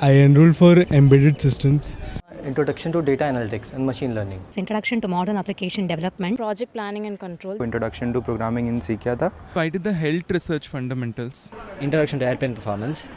I enrolled for embedded systems. Introduction to data analytics and machine learning. Introduction to modern application development. Project planning and control. Introduction to programming in सीखा था. I did the health research fundamentals. Introduction to airplane performance.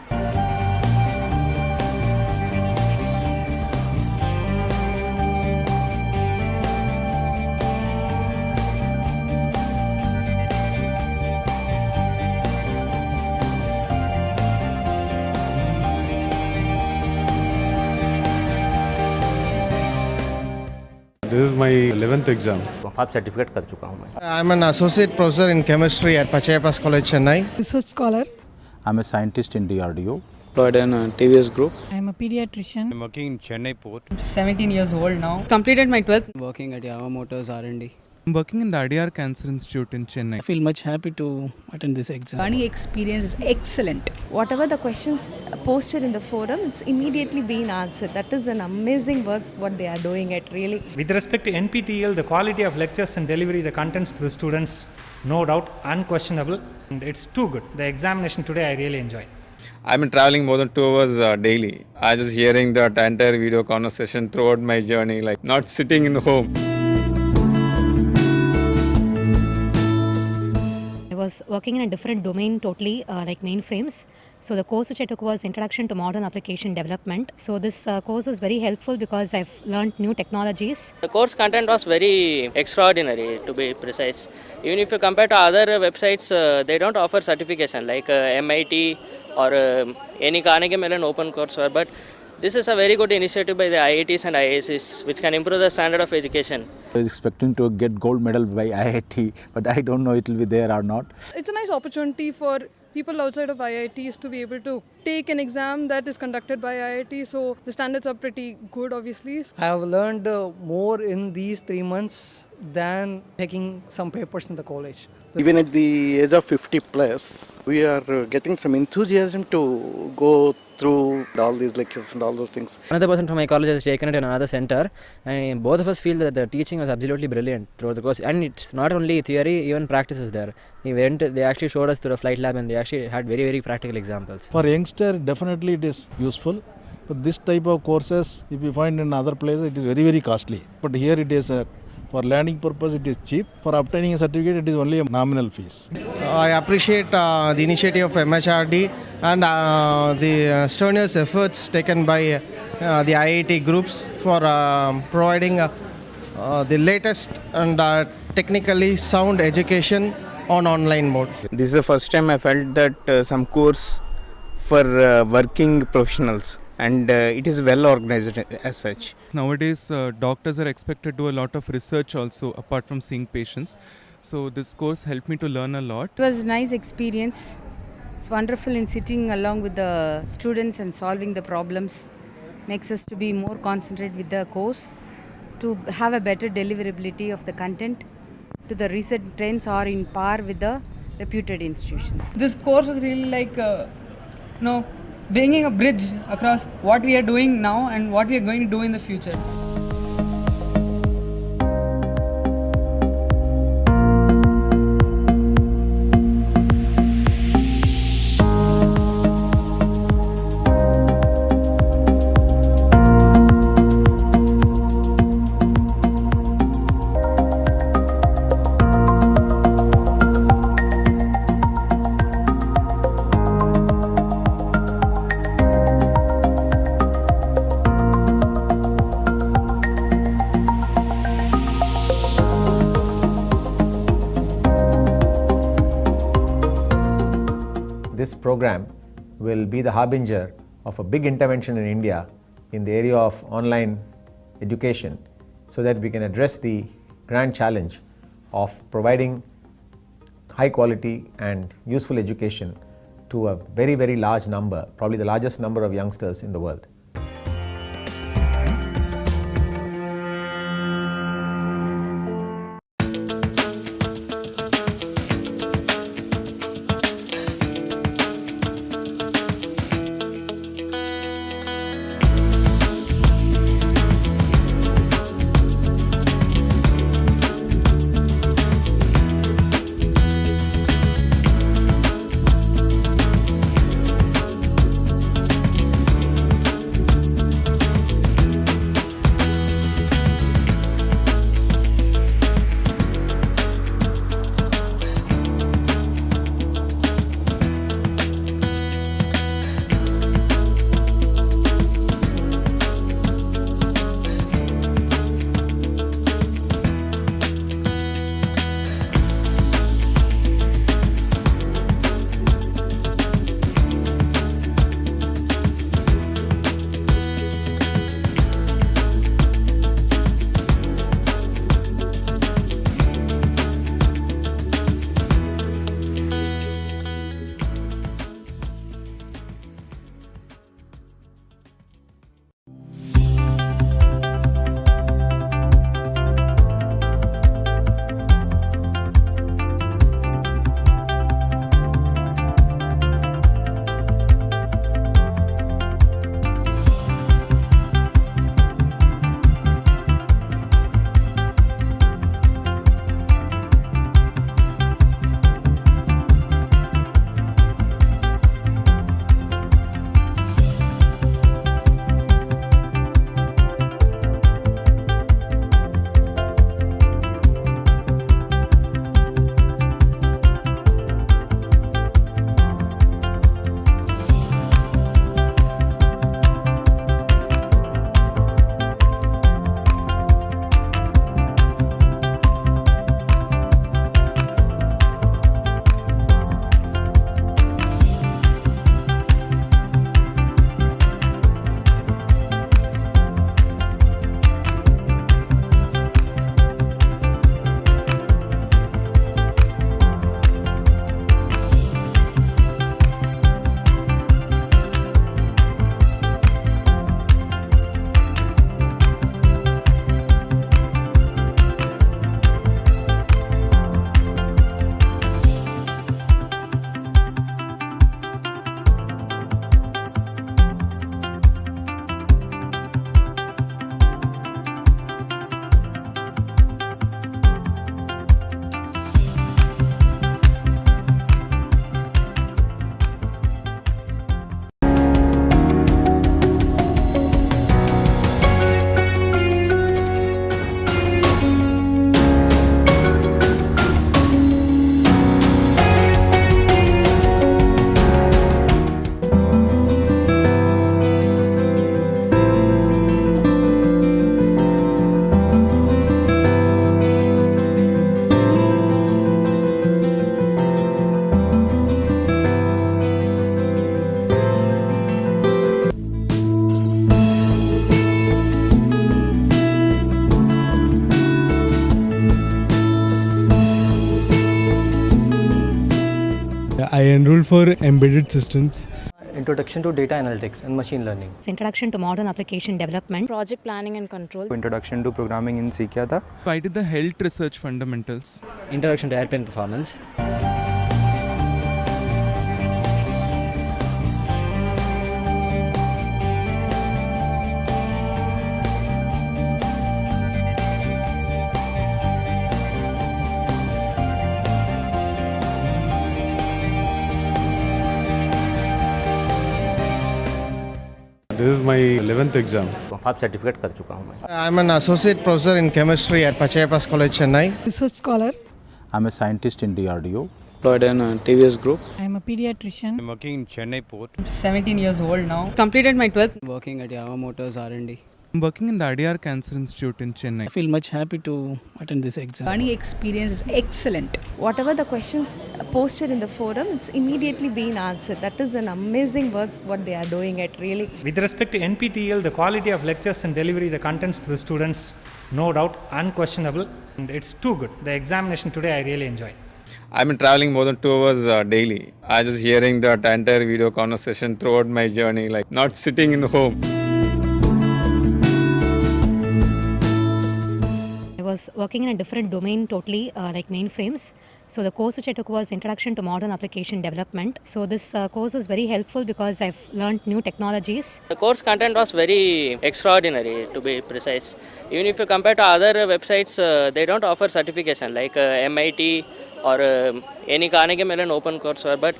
This is my 11th exam. FAB certificate कर चुका हूँ मैं. I'm an associate professor in chemistry at Pachayappa's College, Chennai. Research scholar. I'm a scientist in DRDO. Employed in TVS Group. I'm a pediatrician. I'm working in Chennai port. I'm 17 years old now. Completed my 12th. Working at Yamaha Motors R&D. I'm working in the Adyar Cancer Institute in Chennai. I feel much happy to attend this exam. Learning experience is excellent. Whatever the questions posted in the forum, it's immediately being answered. That is an amazing work what they are doing it really. With respect to NPTEL, the quality of lectures and delivery, the contents to the students, no doubt, unquestionable. And it's too good. The examination today I really enjoyed. I've been traveling more than 2 hours daily. I just hearing the entire video conversation throughout my journey, like not sitting in home. I was working in a different domain totally, like mainframes. So the course which I took was Introduction to Modern Application Development. So this course was very helpful because I've learned new technologies. The course content was very extraordinary, to be precise. Even if you compare to other websites, they don't offer certification like MIT or any Carnegie Mellon open courseware. But this is a very good initiative by the IITs and IIScs, which can improve the standard of education. I was expecting to get gold medal by IIT, but I don't know it will be there or not. It's a nice opportunity for people outside of IITs to be able to take an exam that is conducted by IIT. So the standards are pretty good, obviously. I have learned more in these 3 months than taking some papers in the college. Even at the age of 50 plus, we are getting some enthusiasm to go through all these lectures and all those things. Another person from my college has taken it in another center, and both of us feel that the teaching was absolutely brilliant throughout the course. And it's not only theory, even practice is there. They actually showed us through the flight lab, and they actually had very, very practical examples. For youngster, definitely it is useful. But this type of courses, if you find in other places, it is very, very costly. But here it is for learning purpose, it is cheap. For obtaining a certificate, it is only a nominal fees. I appreciate the initiative of MHRD and the strenuous efforts taken by the IIT groups for providing the latest and technically sound education on online mode. This is the first time I felt that some course for working professionals, and it is well organized as such. Nowadays, doctors are expected to do a lot of research also, apart from seeing patients. So this course helped me to learn a lot. It was a nice experience. It's wonderful in sitting along with the students and solving the problems. Makes us to be more concentrated with the course, to have a better deliverability of the content, to the recent trends are in par with the reputed institutions. This course was really like, bringing a bridge across what we are doing now and what we are going to do in the future. This program will be the harbinger of a big intervention in India in the area of online education, so that we can address the grand challenge of providing high quality and useful education to a very, very large number, probably the largest number of youngsters in the world. I enrolled for embedded systems. Introduction to data analytics and machine learning. Introduction to modern application development. Project planning and control. Introduction to programming in सीखा था. I did the health research fundamentals. Introduction to airplane performance. This is my 11th exam. Five certificate कर चुका हूँ मैं. I'm an associate professor in chemistry at Pachaiyappa's College, Chennai. Research scholar. I'm a scientist in DRDO. Employed in TVS Group. I'm a pediatrician. I'm working in Chennai port. I'm 17 years old now. Completed my 12th. Working at Yamaha Motors R&D. I'm working in the Adyar Cancer Institute in Chennai. I feel much happy to attend this exam. Learning experience is excellent. Whatever the questions posted in the forum, it's immediately being answered. That is an amazing work what they are doing it really. With respect to NPTEL, the quality of lectures and delivery, the contents to the students, no doubt, unquestionable. And it's too good. The examination today I really enjoyed. I've been traveling more than 2 hours daily. I just hearing that entire video conversation throughout my journey, like not sitting in home. I was working in a different domain totally, like mainframes. So the course which I took was Introduction to Modern Application Development. So this course was very helpful because I've learned new technologies. The course content was very extraordinary, to be precise. Even if you compare to other websites, they don't offer certification like MIT or any Carnegie Mellon open courseware. But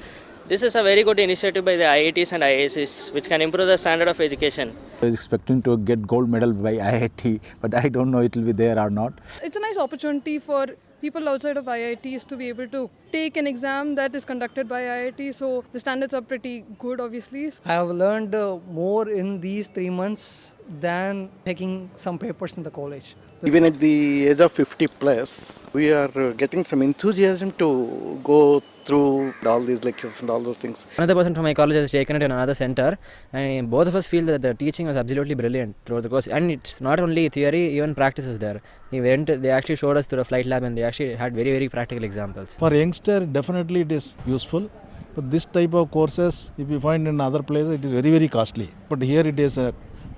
this is a very good initiative by the IITs and IIScs, which can improve the standard of education. I was expecting to get gold medal by IIT, but I don't know it will be there or not. It's a nice opportunity for people outside of IITs to be able to take an exam that is conducted by IIT. So the standards are pretty good, obviously. I have learned more in these 3 months than taking some papers in the college. Even at the age of 50 plus, we are getting some enthusiasm to go through all these lectures and all those things. Another person from my college has taken it in another center, and both of us feel that the teaching was absolutely brilliant throughout the course. And it's not only theory, even practice is there. They actually showed us through a flight lab, and they actually had very, very practical examples. For youngster, definitely it is useful. But this type of courses, if you find in other places, it is very, very costly. But here it is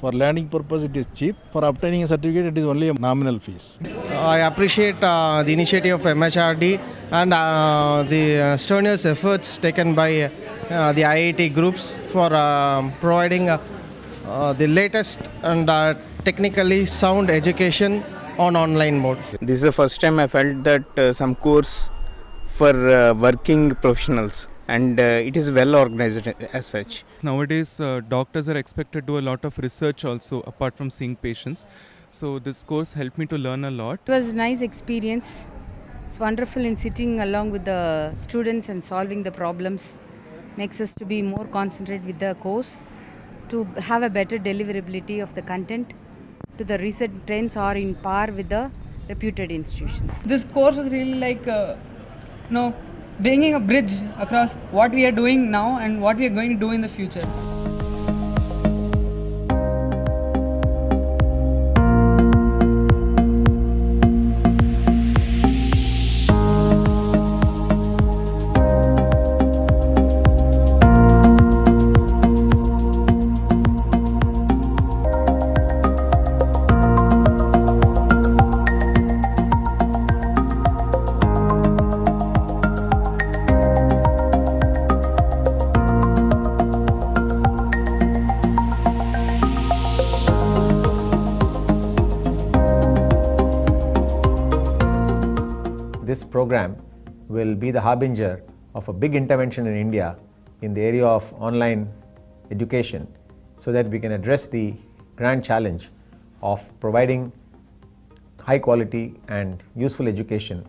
for learning purpose, it is cheap. For obtaining a certificate, it is only a nominal fees. I appreciate the initiative of MHRD and the strenuous efforts taken by the IIT groups for providing the latest and technically sound education on online mode. This is the first time I felt that some course for working professionals, and it is well organized as such. Nowadays, doctors are expected to do a lot of research also, apart from seeing patients. So this course helped me to learn a lot. It was a nice experience. It's wonderful in sitting along with the students and solving the problems. Makes us to be more concentrated with the course, to have a better deliverability of the content, to the recent trends are in par with the reputed institutions. This course was really like, bringing a bridge across what we are doing now and what we are going to do in the future. This program will be the harbinger of a big intervention in India in the area of online education, so that we can address the grand challenge of providing high quality and useful education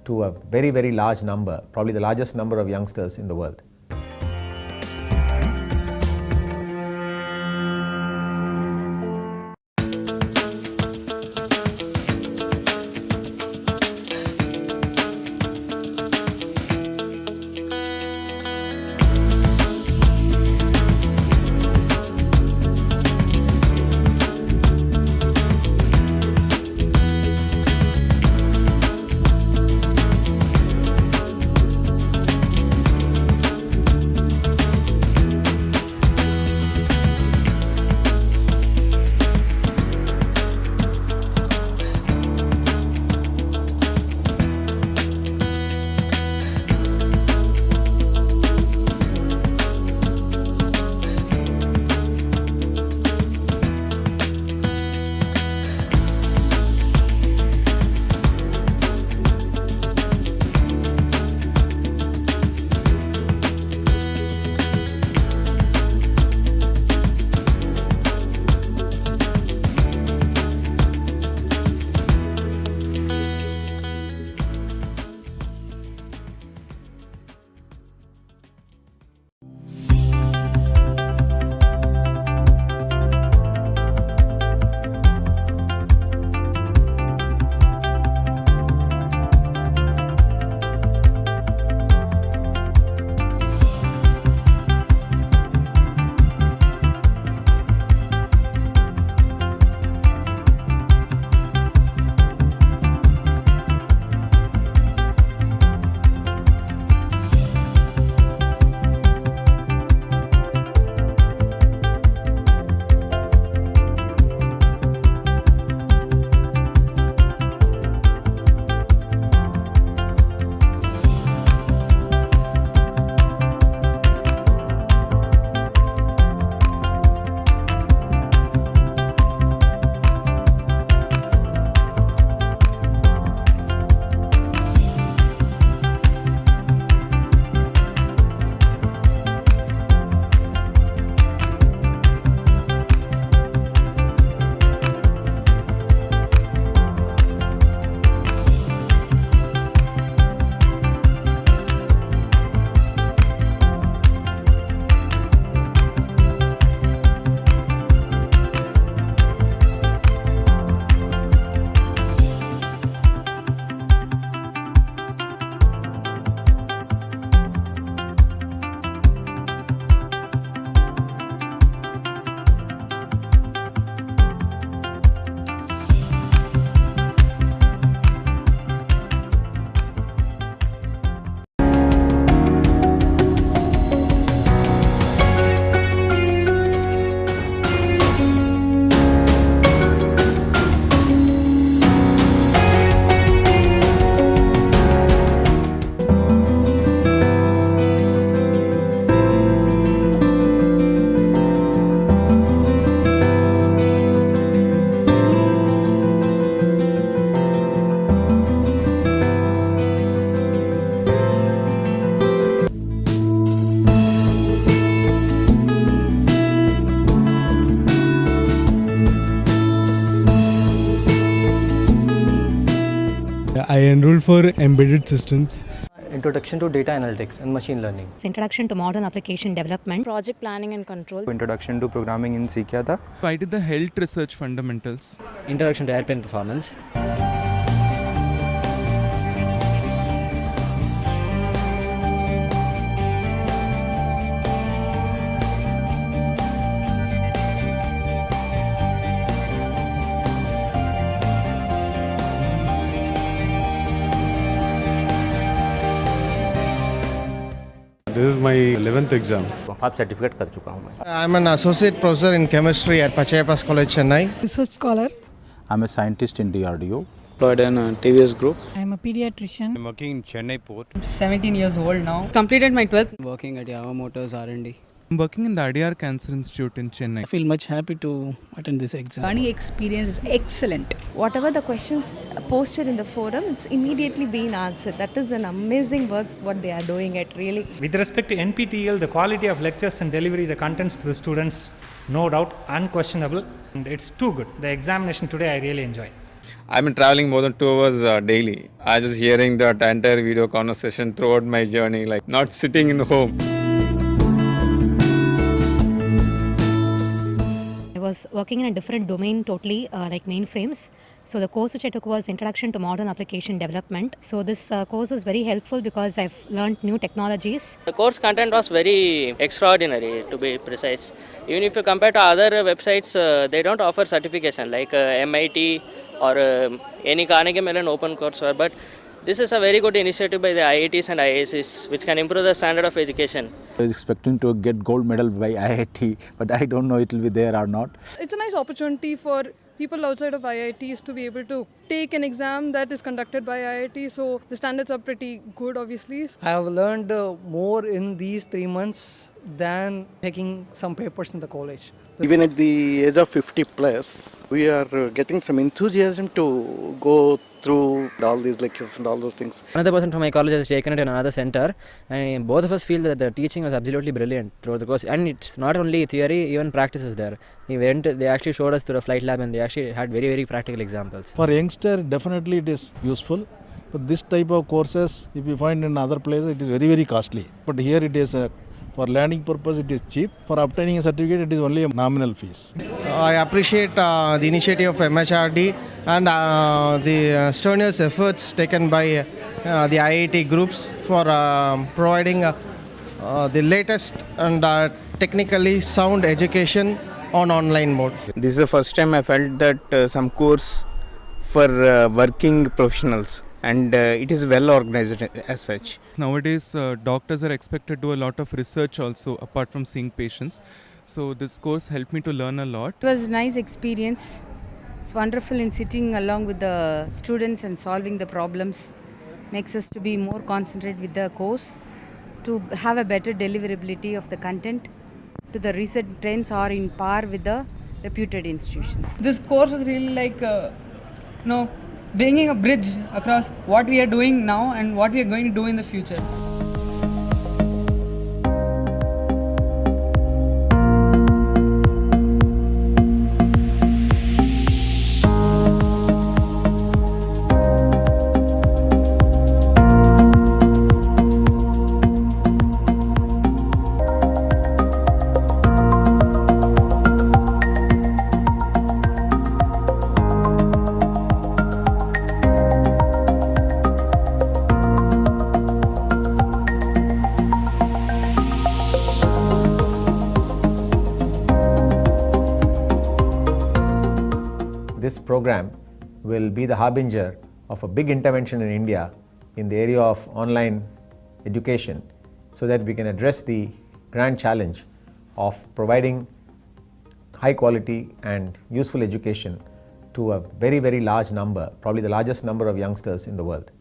to a very, very large number, probably the largest number of youngsters in the world. enrolled for embedded systems. Introduction to data analytics and machine learning. It's introduction to modern application development. Project planning and control. Introduction to programming in सीख था. So I did the health research fundamentals. Introduction to airplane performance. This is my 11th exam. FAB certificate कर चुका हूँ मैं. I'm an associate professor in chemistry at Pachayappas College, Chennai. Research scholar. I'm a scientist in DRDO. Employed in TVS Group. I'm a pediatrician. I'm working in Chennai port. I'm 17 years old now. Completed my 12th. Working at Yamaha Motors R&D. I'm working in the Adyar Cancer Institute in Chennai. I feel much happy to attend this exam. Learning experience is excellent. Whatever the questions posted in the forum, it's immediately being answered. That is an amazing work what they are doing it really. With respect to NPTEL, the quality of lectures and delivery, the contents to the students, no doubt, unquestionable. And it's too good. The examination today I really enjoyed. I've been traveling more than 2 hours daily. I just hearing the entire video conversation throughout my journey, like not sitting in home. I was working in a different domain totally, like mainframes. So the course which I took was Introduction to Modern Application Development. So this course was very helpful because I've learned new technologies. The course content was very extraordinary, to be precise. Even if you compare to other websites, they don't offer certification like MIT or any Carnegie Mellon open courseware. But this is a very good initiative by the IITs and IIScs, which can improve the standard of education. I was expecting to get gold medal by IIT, but I don't know it will be there or not. It's a nice opportunity for people outside of IITs to be able to take an exam that is conducted by IIT. So the standards are pretty good, obviously. I have learned more in these 3 months than taking some papers in the college. Even at the age of 50 plus, we are getting some enthusiasm to go through all these lectures and all those things. Another person from my college has taken it in another center, and both of us feel that the teaching was absolutely brilliant throughout the course. And it's not only theory, even practice is there. They actually showed us through a flight lab, and they actually had very, very practical examples. For youngster, definitely it is useful. But this type of courses, if you find in other places, it is very, very costly. But here it is for learning purpose, it is cheap. For obtaining a certificate, it is only a nominal fees. I appreciate the initiative of MHRD and the strenuous efforts taken by the IIT groups for providing the latest and technically sound education on online mode. This is the first time I felt that some course for working professionals, and it is well organized as such. Nowadays, doctors are expected to do a lot of research also, apart from seeing patients. So this course helped me to learn a lot. It was a nice experience. It's wonderful in sitting along with the students and solving the problems. Makes us to be more concentrated with the course, to have a better deliverability of the content, to the recent trends are in par with the reputed institutions. This course was really like, bringing a bridge across what we are doing now and what we are going to do in the future. This program will be the harbinger of a big intervention in India in the area of online education, so that we can address the grand challenge of providing high quality and useful education to a very, very large number, probably the largest number of youngsters in the world.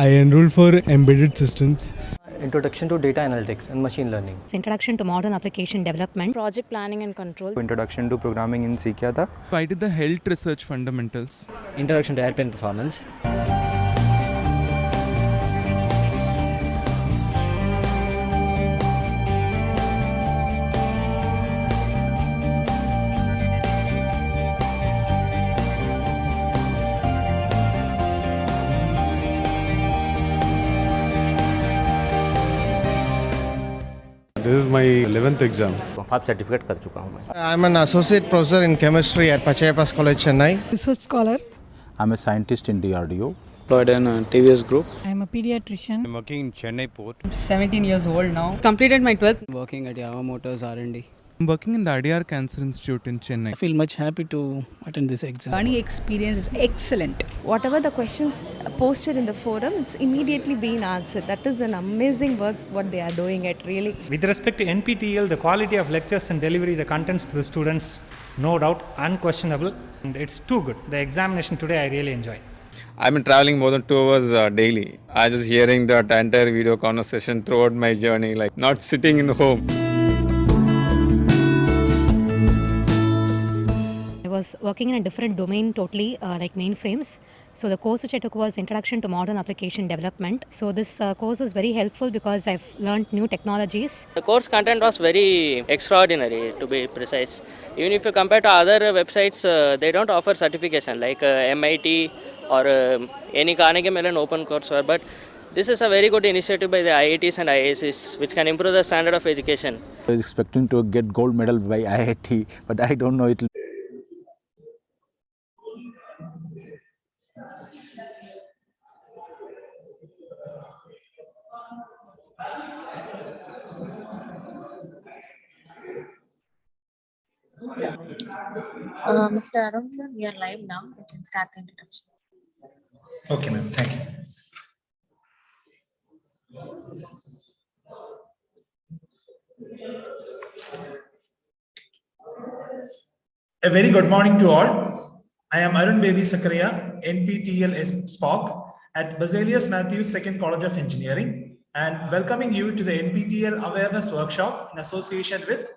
I enrolled for embedded systems. Introduction to data analytics and machine learning. It's introduction to modern application development. Project planning and control. Introduction to programming in सीख था. I did the health research fundamentals. Introduction to airplane performance. This is my 11th exam. Five certificate कर चुका हूँ मैं. I'm an associate professor in chemistry at Pachayappas College, Chennai. Research scholar. I'm a scientist in DRDO. Employed in TVS Group. I'm a pediatrician. I'm working in Chennai port. I'm 17 years old now. Completed my 12th. Working at Yamaha Motors R&D. I'm working in the Adyar Cancer Institute in Chennai. I feel much happy to attend this exam. Learning experience is excellent. Whatever the questions posted in the forum, it's immediately being answered. That is an amazing work what they are doing it really. With respect to NPTEL, the quality of lectures and delivery, the contents to the students, no doubt, unquestionable. And it's too good. The examination today I really enjoyed. I've been traveling more than 2 hours daily. I just hearing that entire video conversation throughout my journey, like not sitting in home. I was working in a different domain totally, like mainframes. So the course which I took was Introduction to Modern Application Development. So this course was very helpful because I've learned new technologies. The course content was very extraordinary, to be precise. Even if you compare to other websites, they don't offer certification like MIT or any Carnegie Mellon open courseware. But this is a very good initiative by the IITs and IIScs, which can improve the standard of education. I was expecting to get gold medal by IIT, but I don't know it. Mr. Arun sir, we are live now. We can start the introduction. Okay, ma'am. Thank you. A very good morning to all. I am Arun Baby Sakaria, NPTEL SPOC at Baselios Mathews Second College of Engineering, and welcoming you to the NPTEL Awareness Workshop in association with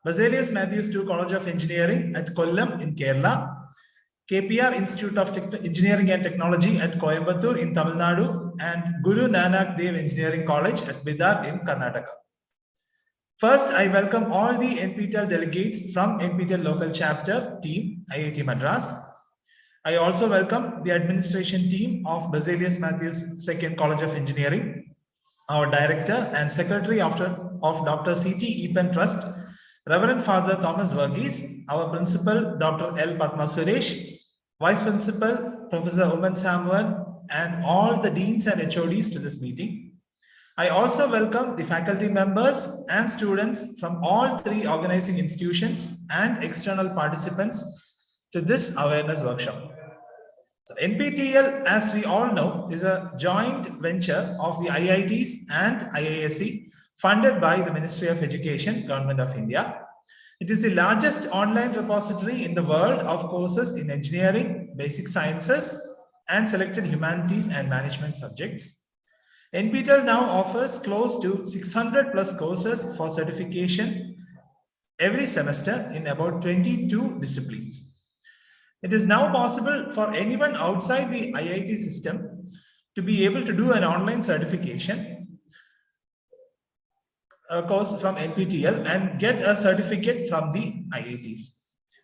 Baselios Mathews II College of Engineering at Kollam in Kerala, KPR Institute of Engineering and Technology at Coimbatore in Tamil Nadu, and Guru Nanak Dev Engineering College at Bidar in Karnataka. First, I welcome all the NPTEL delegates from NPTEL local chapter team, IIT Madras. I also welcome the administration team of Baselios Mathews Second College of Engineering, our director and secretary of Dr. C.T. Epen Trust, Reverend Father Thomas Verghese, our principal, Dr. L. Padma Suresh, Vice Principal, Professor Uman Samwan, and all the deans and HODs to this meeting. I also welcome the faculty members and students from all three organizing institutions and external participants to this awareness workshop. So NPTEL, as we all know, is a joint venture of the IITs and IISc, funded by the Ministry of Education, Government of India. It is the largest online repository in the world of courses in engineering, basic sciences, and selected humanities and management subjects. NPTEL now offers close to 600 plus courses for certification every semester in about 22 disciplines. It is now possible for anyone outside the IIT system to be able to do an online certification course from NPTEL and get a certificate from the IITs.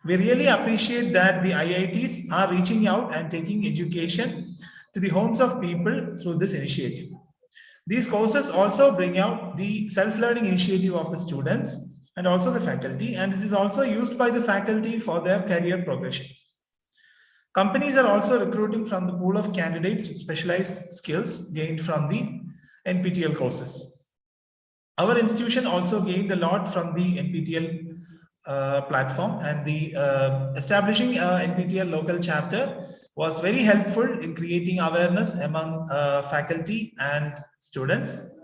We really appreciate that the IITs are reaching out and taking education to the homes of people through this initiative. These courses also bring out the self-learning initiative of the students and also the faculty, and it is also used by the faculty for their career progression. Companies are also recruiting from the pool of candidates with specialized skills gained from the NPTEL courses. Our institution also gained a lot from the NPTEL platform, and the establishing NPTEL local chapter was very helpful in creating awareness among faculty and students.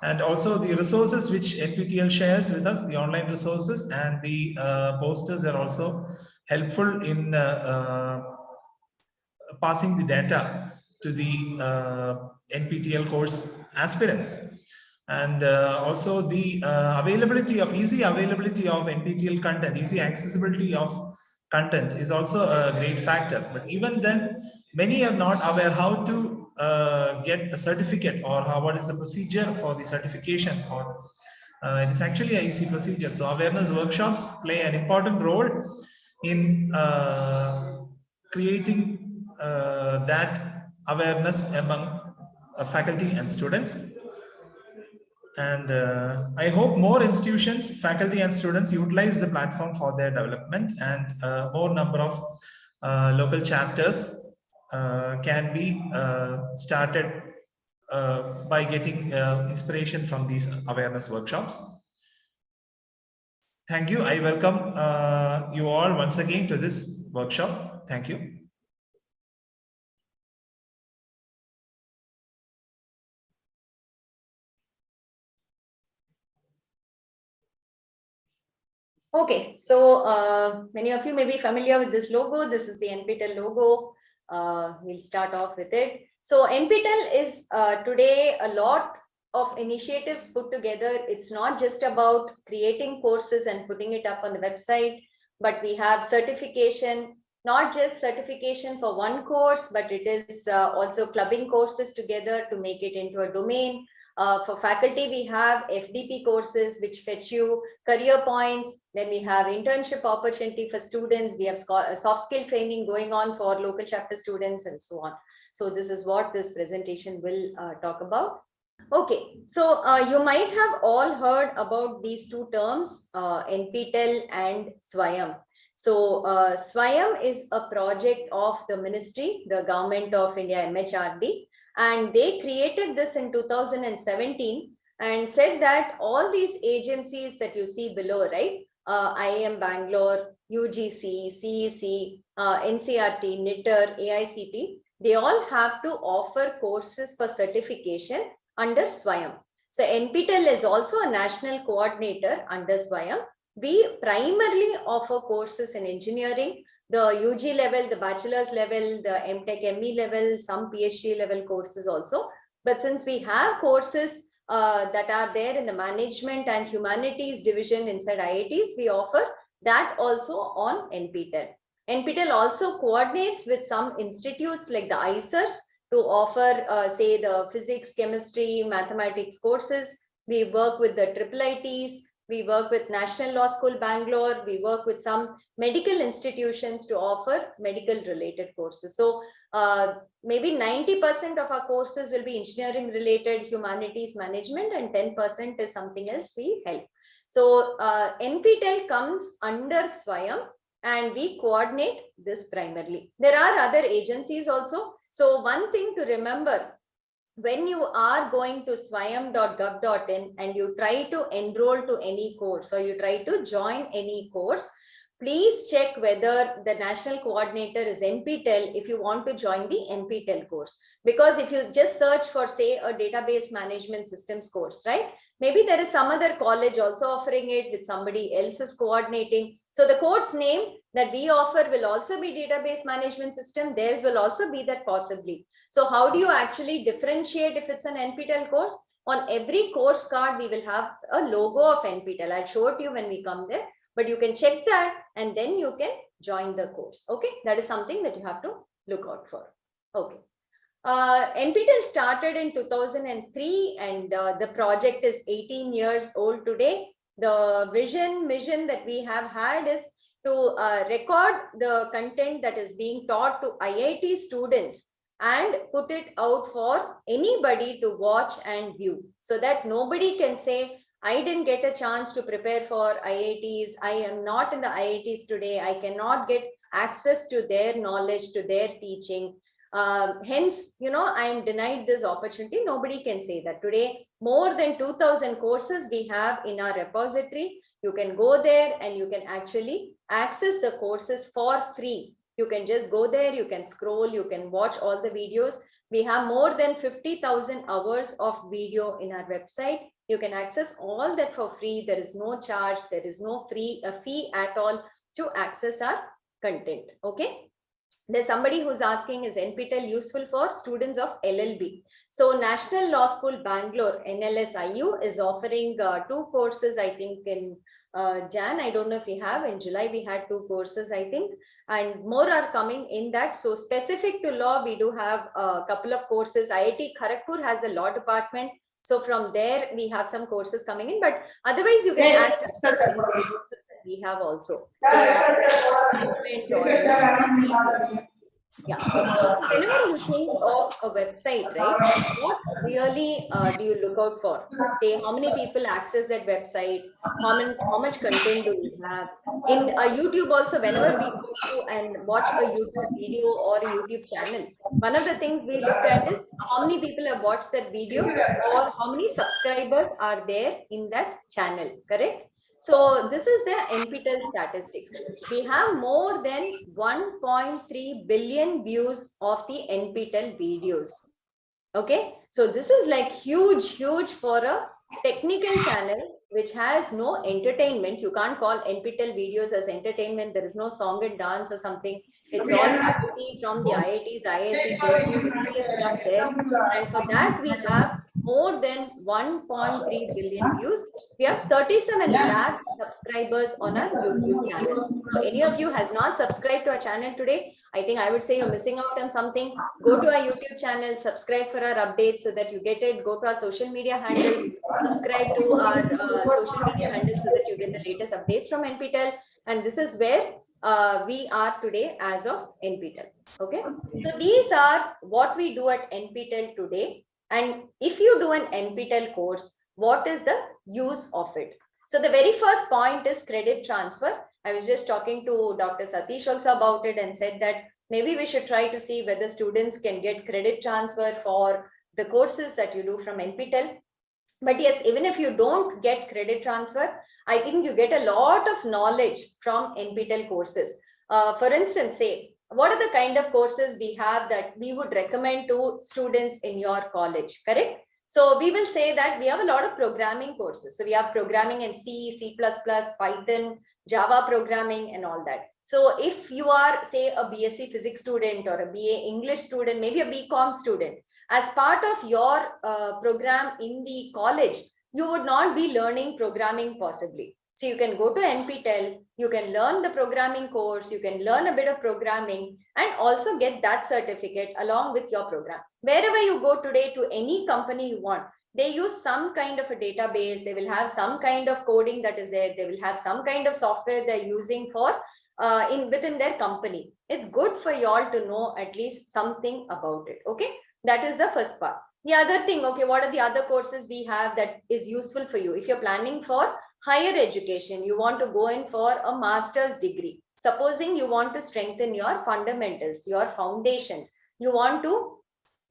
And also the resources which NPTEL shares with us, the online resources and the posters are also helpful in passing the data to the NPTEL course aspirants. And also the easy availability of NPTEL content, easy accessibility of content is also a great factor. But even then, many are not aware how to get a certificate, or what is the procedure for the certification, or it is actually an easy procedure. So awareness workshops play an important role in creating that awareness among faculty and students. And I hope more institutions, faculty and students utilize the platform for their development, and more number of local chapters can be started by getting inspiration from these awareness workshops. Thank you. I welcome you all once again to this workshop. Thank you. Okay, so many of you may be familiar with this logo. This is the NPTEL logo. We'll start off with it. So NPTEL is today a lot of initiatives put together. It's not just about creating courses and putting it up on the website, but we have certification, not just certification for one course, but it is also clubbing courses together to make it into a domain. For faculty, we have FDP courses which fetch you career points. Then we have internship opportunity for students. We have soft skill training going on for local chapter students and so on. So this is what this presentation will talk about. Okay, so you might have all heard about these two terms, NPTEL and SWAYAM. So SWAYAM is a project of the ministry, the government of India, MHRD. And they created this in 2017 and said that all these agencies that you see below, right? IIM Bangalore, UGC, CEC, NCRT, NITR, AICT, they all have to offer courses for certification under SWAYAM. So NPTEL is also a national coordinator under SWAYAM. We primarily offer courses in engineering, the UG level, the bachelor's level, the MTech ME level, some PhD level courses also. But since we have courses that are there in the management and humanities division inside IITs, we offer that also on NPTEL. NPTEL also coordinates with some institutes like the ICERs to offer, say, the physics, chemistry, mathematics courses. We work with the IIITs. We work with National Law School, Bangalore. We work with some medical institutions to offer medical related courses. So maybe 90% of our courses will be engineering related, humanities, management, and 10% is something else we help. So NPTEL comes under SWAYAM and we coordinate this primarily. There are other agencies also. So one thing to remember, when you are going to swayam.gov.in and you try to enroll to any course or you try to join any course, please check whether the national coordinator is NPTEL if you want to join the NPTEL course. Because if you just search for, say, a database management systems course, right? Maybe there is some other college also offering it with somebody else is coordinating. So the course name that we offer will also be database management system. Theirs will also be that possibly. So how do you actually differentiate if it's an NPTEL course? On every course card, we will have a logo of NPTEL. I'll show it to you when we come there. But you can check that and then you can join the course. Okay, that is something that you have to look out for. Okay. NPTEL started in 2003 and the project is 18 years old today. The mission that we have had is to record the content that is being taught to IIT students and put it out for anybody to watch and view, so that nobody can say, I didn't get a chance to prepare for IITs. I am not in the IITs today. I cannot get access to their knowledge, to their teaching. Hence, I am denied this opportunity. Nobody can say that. Today, more than 2,000 courses we have in our repository. You can go there and you can actually access the courses for free. You can just go there, you can scroll, you can watch all the videos. We have more than 50,000 hours of video in our website. You can access all that for free. There is no charge. There is no fee at all to access our content. Okay. There's somebody who's asking, is NPTEL useful for students of LLB? So National Law School Bangalore, NLSIU, is offering 2 courses, I think, in Jan. I don't know if we have. In July, we had 2 courses, I think, and more are coming in that. So specific to law, we do have a couple of courses. IIT Kharagpur has a law department. So from there, we have some courses coming in, but otherwise you can access the courses that we have also. Yeah. Whenever you think of a website, right, what really do you look out for? Say, how many people access that website? How much content do we have? In YouTube also, whenever we go through and watch a YouTube video or a YouTube channel, one of the things we look at is how many people have watched that video or how many subscribers are there in that channel, correct? So this is the NPTEL statistics. We have more than 1.3 billion views of the NPTEL videos. Okay, so this is like huge for a technical channel which has no entertainment. You can't call NPTEL videos as entertainment. There is no song and dance or something. It's all faculty from the IITs, IISc teaching serious stuff there. And for that, we have more than 1.3 billion views. We have 37 lakh subscribers on our YouTube channel. So any of you has not subscribed to our channel today, I think I would say you're missing out on something. Go to our YouTube channel, subscribe for our updates so that you get it. Go to our social media handles, subscribe to our social media handles so that you get the latest updates from NPTEL. And this is where we are today as of NPTEL. Okay, so these are what we do at NPTEL today. And if you do an NPTEL course, what is the use of it? So the very first point is credit transfer. I was just talking to Dr. Satish also about it and said that maybe we should try to see whether students can get credit transfer for the courses that you do from NPTEL. But yes, even if you don't get credit transfer, I think you get a lot of knowledge from NPTEL courses. For instance, say, what are the kind of courses we have that we would recommend to students in your college, correct? So we will say that we have a lot of programming courses. So we have programming in C, C++, Python, Java programming and all that. So if you are, say, a BSc physics student or a BA English student, maybe a BCom student, as part of your program in the college, you would not be learning programming possibly. So you can go to NPTEL, you can learn the programming course, you can learn a bit of programming and also get that certificate along with your program. Wherever you go today to any company you want, they use some kind of a database, they will have some kind of coding that is there, they will have some kind of software they're using for within their company. It's good for you all to know at least something about it. Okay, that is the first part. The other thing, okay, what are the other courses we have that is useful for you? If you're planning for higher education, you want to go in for a master's degree. Supposing you want to strengthen your fundamentals, your foundations, you want to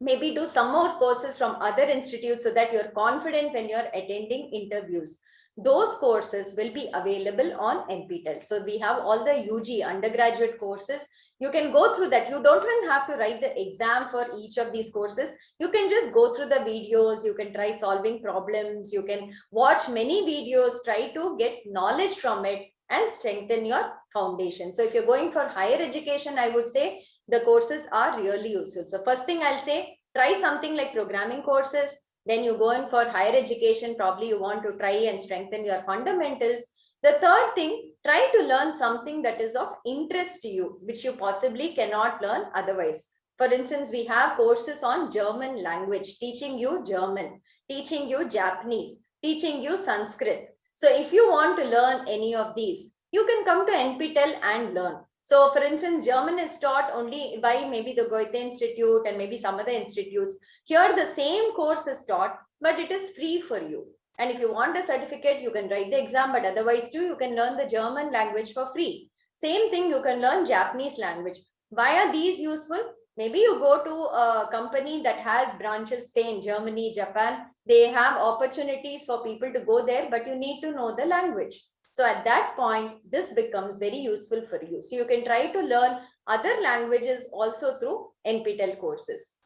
maybe do some more courses from other institutes so that you're confident when you're attending interviews. Those courses will be available on NPTEL. So we have all the UG undergraduate courses. You can go through that. You don't even have to write the exam for each of these courses. You can just go through the videos. You can try solving problems. You can watch many videos, try to get knowledge from it and strengthen your foundation. So if you're going for higher education, I would say the courses are really useful. So first thing I'll say, try something like programming courses. Then you go in for higher education, probably you want to try and strengthen your fundamentals. The third thing, try to learn something that is of interest to you, which you possibly cannot learn otherwise. For instance, we have courses on German language, teaching you German, teaching you Japanese, teaching you Sanskrit. So if you want to learn any of these, you can come to NPTEL and learn. So for instance, German is taught only by maybe the Goethe Institute and maybe some other institutes. Here the same course is taught, but it is free for you. And if you want a certificate, you can write the exam, but otherwise too, you can learn the German language for free. Same thing, you can learn Japanese language. Why are these useful? Maybe you go to a company that has branches, say in Germany, Japan, they have opportunities for people to go there, but you need to know the language. So at that point, this becomes very useful for you. So you can try to learn other languages also through NPTEL courses.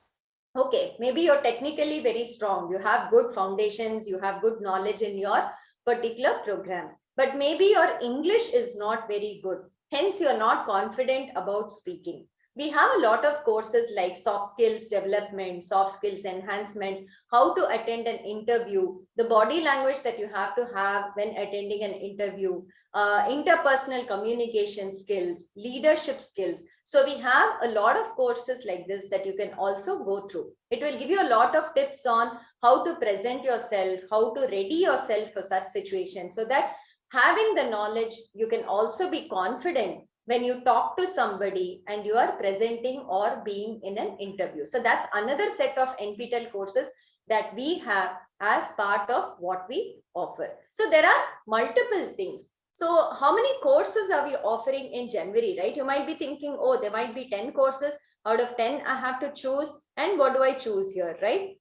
Okay, maybe you're technically very strong. You have good foundations, you have good knowledge in your particular program, but maybe your English is not very good. Hence, you're not confident about speaking. We have a lot of courses like soft skills development, soft skills enhancement, how to attend an interview, the body language that you have to have when attending an interview, interpersonal communication skills, leadership skills. So we have a lot of courses like this that you can also go through. It will give you a lot of tips on how to present yourself, how to ready yourself for such situations, so that having the knowledge, you can also be confident when you talk to somebody and you are presenting or being in an interview. So that's another set of NPTEL courses that we have as part of what we offer. So there are multiple things. So how many courses are we offering in January, right? You might be thinking, oh, there might be 10 courses. Out of 10, I have to choose. And what do I choose here, right?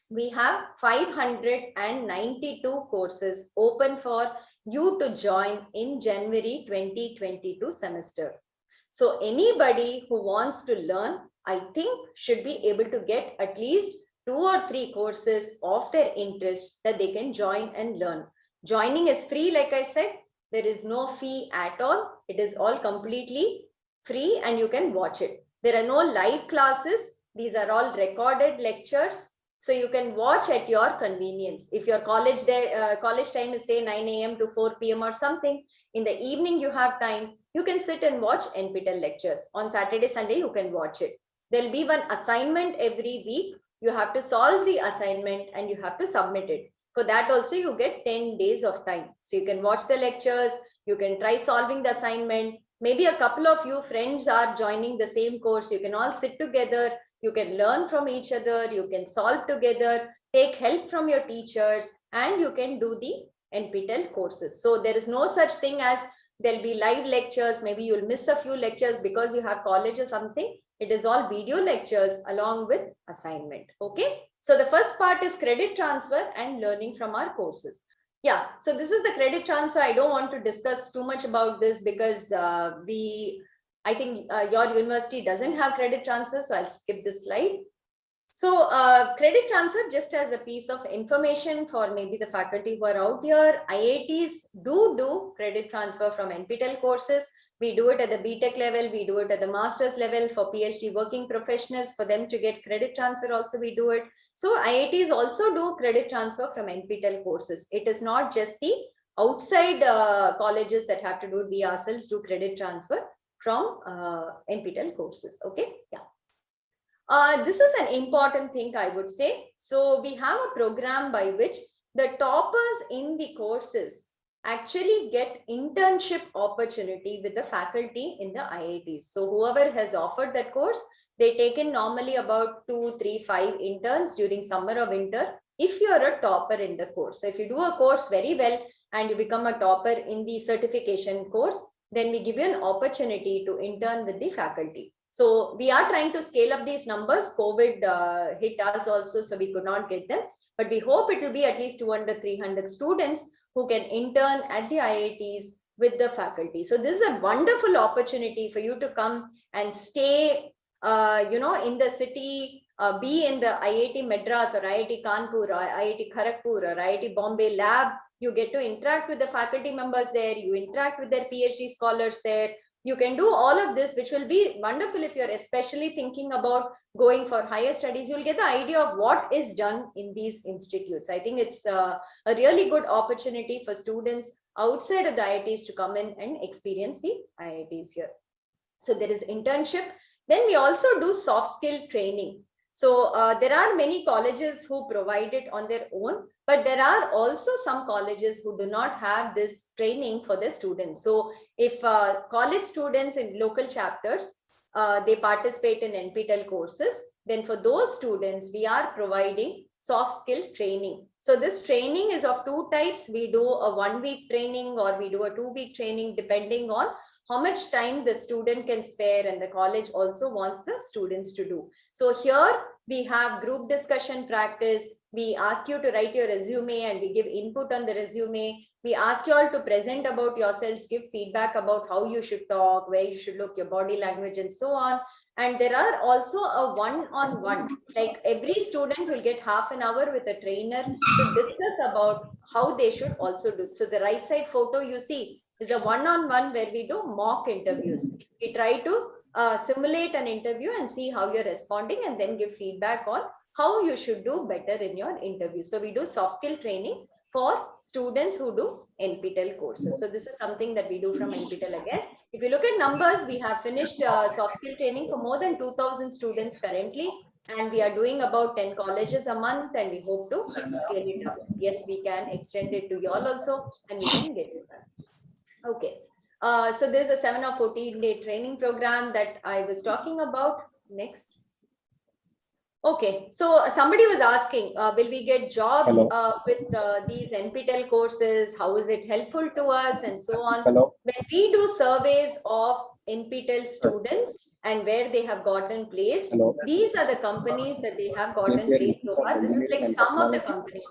We have 592 courses open for you to join in January 2022 semester. So anybody who wants to learn, I think, should be able to get at least 2 or 3 courses of their interest that they can join and learn. Joining is free, like I said. There is no fee at all. It is all completely free and you can watch it. There are no live classes. These are all recorded lectures. So you can watch at your convenience. If your college time is say 9 a.m. to 4 p.m. or something, in the evening you have time, you can sit and watch NPTEL lectures. On Saturday, Sunday, you can watch it. There'll be one assignment every week. You have to solve the assignment and you have to submit it. For that also, you get 10 days of time. So you can watch the lectures, you can try solving the assignment. Maybe a couple of you friends are joining the same course. You can all sit together. You can learn from each other, you can solve together, take help from your teachers, and you can do the NPTEL courses. So there is no such thing as there'll be live lectures. Maybe you'll miss a few lectures because you have college or something. It is all video lectures along with assignment. Okay. So the first part is credit transfer and learning from our courses. Yeah. So this is the credit transfer. I don't want to discuss too much about this because I think your university doesn't have credit transfer, so I'll skip this slide. So credit transfer, just as a piece of information for maybe the faculty who are out here, IITs do credit transfer from NPTEL courses. We do it at the BTech level, we do it at the master's level for PhD working professionals. For them to get credit transfer also we do it. So IITs also do credit transfer from NPTEL courses. It is not just the outside colleges that have to do it. We ourselves do credit transfer from NPTEL courses. Okay, yeah. This is an important thing, I would say. So we have a program by which the toppers in the courses actually get internship opportunity with the faculty in the IITs. So whoever has offered that course, they take in normally about 2, 3, 5 interns during summer or winter if you are a topper in the course. So if you do a course very well and you become a topper in the certification course, then we give you an opportunity to intern with the faculty. So we are trying to scale up these numbers. COVID hit us also, so we could not get them. But we hope it will be at least 200, 300 students who can intern at the IITs with the faculty. So this is a wonderful opportunity for you to come and stay, in the city, be in the IIT Madras or IIT Kanpur or IIT Kharagpur or IIT Bombay lab. You get to interact with the faculty members there. You interact with their PhD scholars there. You can do all of this, which will be wonderful if you're especially thinking about going for higher studies. You'll get the idea of what is done in these institutes. I think it's a really good opportunity for students outside of the IITs to come in and experience the IITs here. So there is internship. Then we also do soft skill training. So there are many colleges who provide it on their own, but there are also some colleges who do not have this training for their students. So if college students in local chapters, they participate in NPTEL courses, then for those students, we are providing soft skill training. So this training is of 2 types. We do a 1-week training or we do a 2-week training depending on how much time the student can spare, and the college also wants the students to do. So here we have group discussion practice. We ask you to write your resume and we give input on the resume. We ask you all to present about yourselves, give feedback about how you should talk, where you should look, your body language and so on. And there are also a one-on-one, like every student will get half an hour with a trainer to discuss about how they should also do. So the right side photo you see is a one-on-one where we do mock interviews. We try to simulate an interview and see how you're responding, and then give feedback on how you should do better in your interview. So we do soft skill training for students who do NPTEL courses. So this is something that we do from NPTEL again. If you look at numbers, we have finished soft skill training for more than 2,000 students currently, and we are doing about 10 colleges a month, and we hope to scale it up. Yes, we can extend it to y'all also, and we can get it done. Okay. So there's a 7 or 14-day training program that I was talking about. Next. Okay, so somebody was asking, will we get jobs with these NPTEL courses? How is it helpful to us, and so on? When we do surveys of NPTEL students and where they have gotten placed, these are the companies that they have gotten placed so far. This is like some of the companies.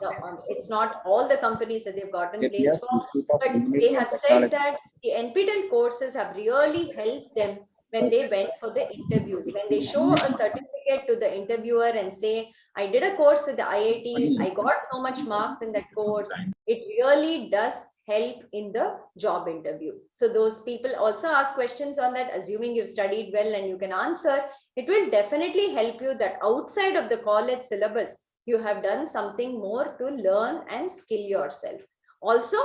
It's not all the companies that they've gotten placed for, but they have said that the NPTEL courses have really helped them when they went for the interviews. When they show a certificate to the interviewer and say, I did a course with the IITs, I got so much marks in that course, it really does help in the job interview. So those people also ask questions on that, assuming you've studied well and you can answer. It will definitely help you that outside of the college syllabus, you have done something more to learn and skill yourself. Also,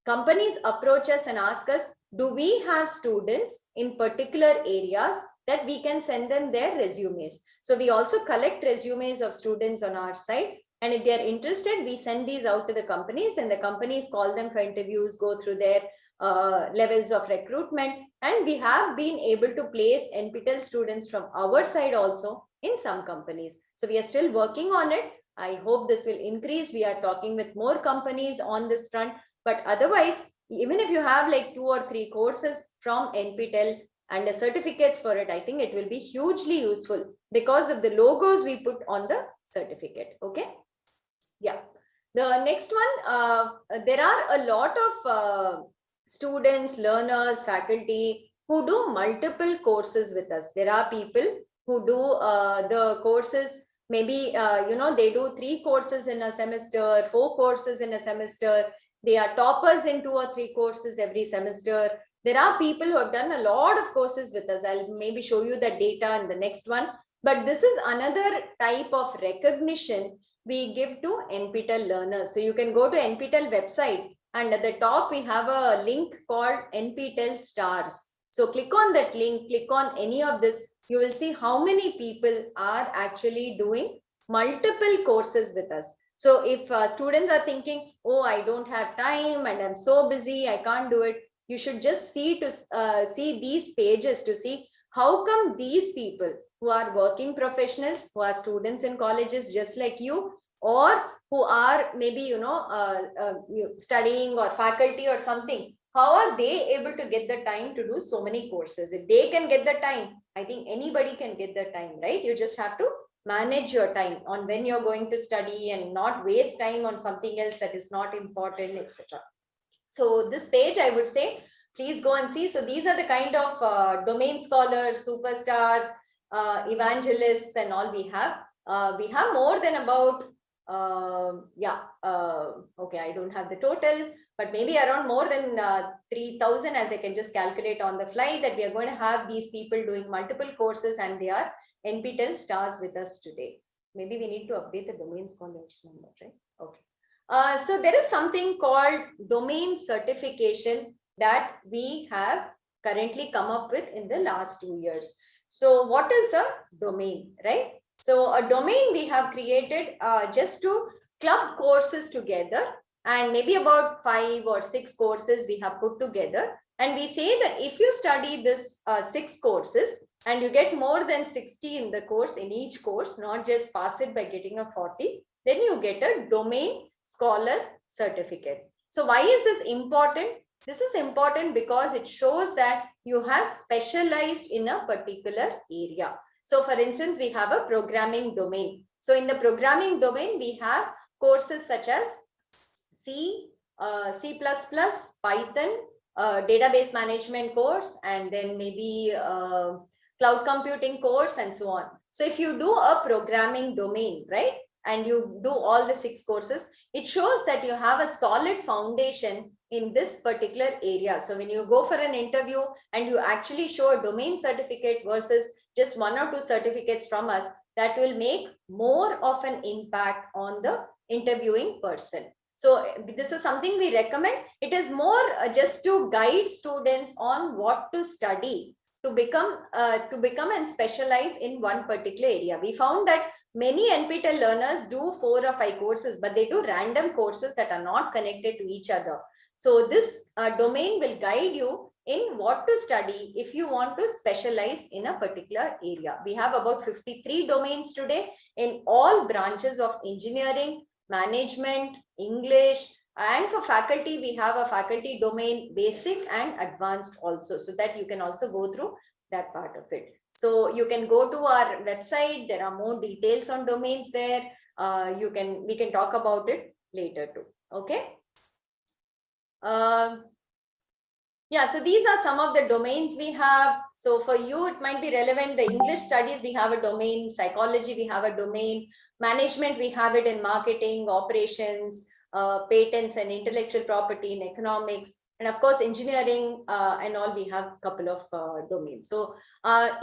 companies approach us and ask us, do we have students in particular areas that we can send them their resumes? So we also collect resumes of students on our site. And if they are interested, we send these out to the companies, and the companies call them for interviews, go through their levels of recruitment. And we have been able to place NPTEL students from our side also in some companies. So we are still working on it. I hope this will increase. We are talking with more companies on this front. But otherwise, even if you have like 2 or 3 courses from NPTEL and the certificates for it, I think it will be hugely useful because of the logos we put on the certificate. Okay. Yeah. The next one, there are a lot of students, learners, faculty who do multiple courses with us. There are people who do the courses, maybe, they do 3 courses in a semester, 4 courses in a semester. They are toppers in 2 or 3 courses every semester. There are people who have done a lot of courses with us. I'll maybe show you the data in the next one. But this is another type of recognition we give to NPTEL learners. So you can go to NPTEL website, and at the top we have a link called NPTEL stars. So click on that link, click on any of this. You will see how many people are actually doing multiple courses with us. So if students are thinking, oh, I don't have time and I'm so busy, I can't do it, you should just see these pages to see how come these people who are working professionals, who are students in colleges just like you, or who are maybe, studying or faculty or something, how are they able to get the time to do so many courses? If they can get the time, I think anybody can get the time, right? You just have to manage your time on when you're going to study and not waste time on something else that is not important, etc. So this page, I would say, please go and see. So these are the kind of domain scholars, superstars, evangelists and all we have. We have more than about, okay, I don't have the total, but maybe around more than 3,000, as I can just calculate on the fly, that we are going to have these people doing multiple courses, and they are NPTEL stars with us today. Maybe we need to update the domain scholars number, right? Okay. So there is something called domain certification that we have currently come up with in the last 2 years. So what is a domain, right? So a domain we have created just to club courses together, and maybe about 5 or 6 courses we have put together. And we say that if you study this 6 courses and you get more than 60 in the course, in each course, not just pass it by getting a 40, then you get a domain scholar certificate. So why is this important? This is important because it shows that you have specialized in a particular area. So for instance, we have a programming domain. So in the programming domain, we have courses such as C, C++, Python, database management course, and then maybe cloud computing course and so on. So if you do a programming domain, right, and you do all the 6 courses, it shows that you have a solid foundation in this particular area. So when you go for an interview and you actually show a domain certificate versus just 1 or 2 certificates from us, that will make more of an impact on the interviewing person. So this is something we recommend. It is more just to guide students on what to study to become and specialize in one particular area. We found that many NPTEL learners do 4 or 5 courses, but they do random courses that are not connected to each other. So this domain will guide you in what to study if you want to specialize in a particular area. We have about 53 domains today in all branches of engineering, management, English, and for faculty, we have a faculty domain, basic and advanced also, so that you can also go through that part of it. So you can go to our website. There are more details on domains there. We can talk about it later too. Okay. Yeah, so these are some of the domains we have. So for you, it might be relevant. The English studies, we have a domain. Psychology, we have a domain. Management, we have it in marketing, operations, patents and intellectual property in economics. And of course, engineering and all, we have a couple of domains. So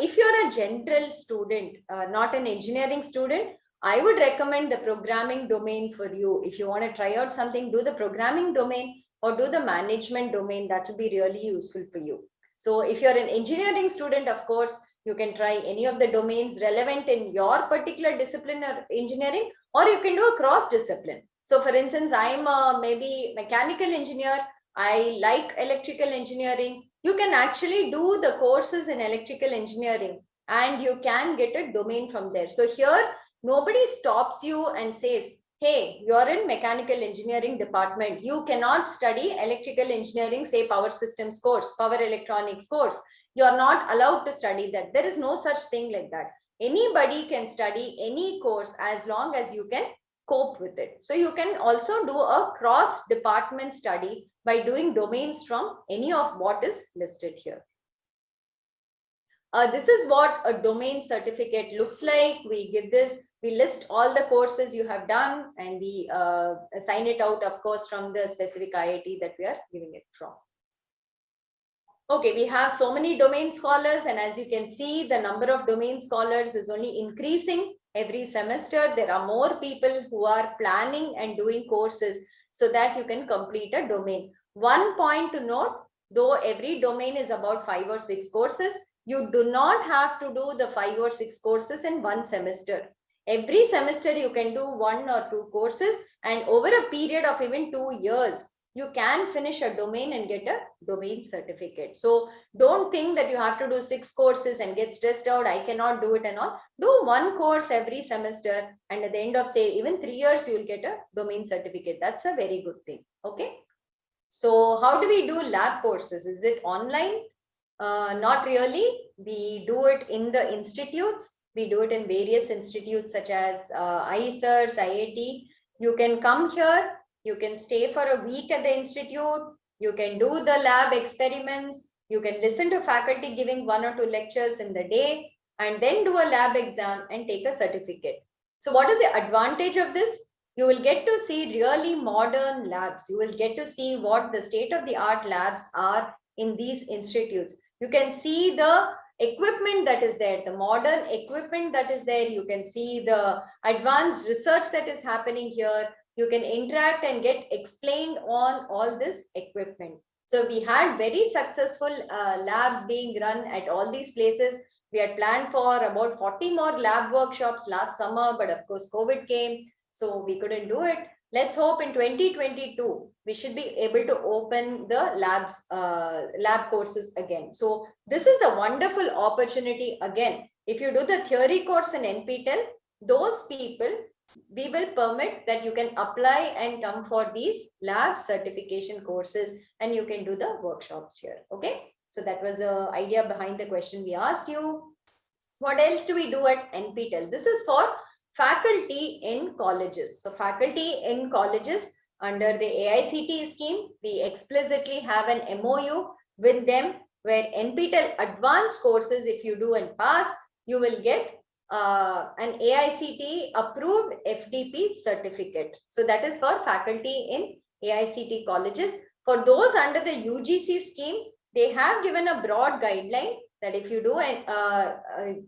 if you're a general student, not an engineering student, I would recommend the programming domain for you. If you want to try out something, do the programming domain or do the management domain. That will be really useful for you. So if you're an engineering student, of course, you can try any of the domains relevant in your particular discipline or engineering, or you can do a cross discipline. So for instance, I'm a maybe mechanical engineer. I like electrical engineering. You can actually do the courses in electrical engineering and you can get a domain from there. So here, nobody stops you and says, hey, you're in mechanical engineering department. You cannot study electrical engineering, say power systems course, power electronics course. You're not allowed to study that. There is no such thing like that. Anybody can study any course as long as you can cope with it. So you can also do a cross department study by doing domains from any of what is listed here. This is what a domain certificate looks like. We give this, we list all the courses you have done, and we assign it out, of course, from the specific IIT that we are giving it from. Okay, we have so many domain scholars, and as you can see, the number of domain scholars is only increasing every semester. There are more people who are planning and doing courses so that you can complete a domain. One point to note, though every domain is about 5 or 6 courses, you do not have to do the 5 or 6 courses in one semester. Every semester you can do 1 or 2 courses, and over a period of even 2 years, you can finish a domain and get a domain certificate. So don't think that you have to do 6 courses and get stressed out. I cannot do it and all. Do 1 course every semester, and at the end of, say, even 3 years, you will get a domain certificate. That's a very good thing. Okay. So how do we do lab courses? Is it online? Not really. We do it in the institutes. We do it in various institutes such as ISERS, IIT. You can come here. You can stay for a week at the institute. You can do the lab experiments. You can listen to faculty giving 1 or 2 lectures in the day, and then do a lab exam and take a certificate. So what is the advantage of this? You will get to see really modern labs. You will get to see what the state-of-the-art labs are in these institutes. You can see the equipment that is there, the modern equipment that is there. You can see the advanced research that is happening here. You can interact and get explained on all this equipment. So we had very successful labs being run at all these places. We had planned for about 40 more lab workshops last summer, but of course COVID came, so we couldn't do it. Let's hope in 2022, we should be able to open the lab courses again. So this is a wonderful opportunity again. If you do the theory course in NPTEL, those people, we will permit that you can apply and come for these lab certification courses, and you can do the workshops here. Okay. So that was the idea behind the question we asked you. What else do we do at NPTEL? This is for faculty in colleges. So faculty in colleges under the AICTE scheme, we explicitly have an MOU with them where NPTEL advanced courses, if you do and pass, you will get an AICTE approved FDP certificate. So that is for faculty in AICTE colleges. For those under the UGC scheme, they have given a broad guideline that if you do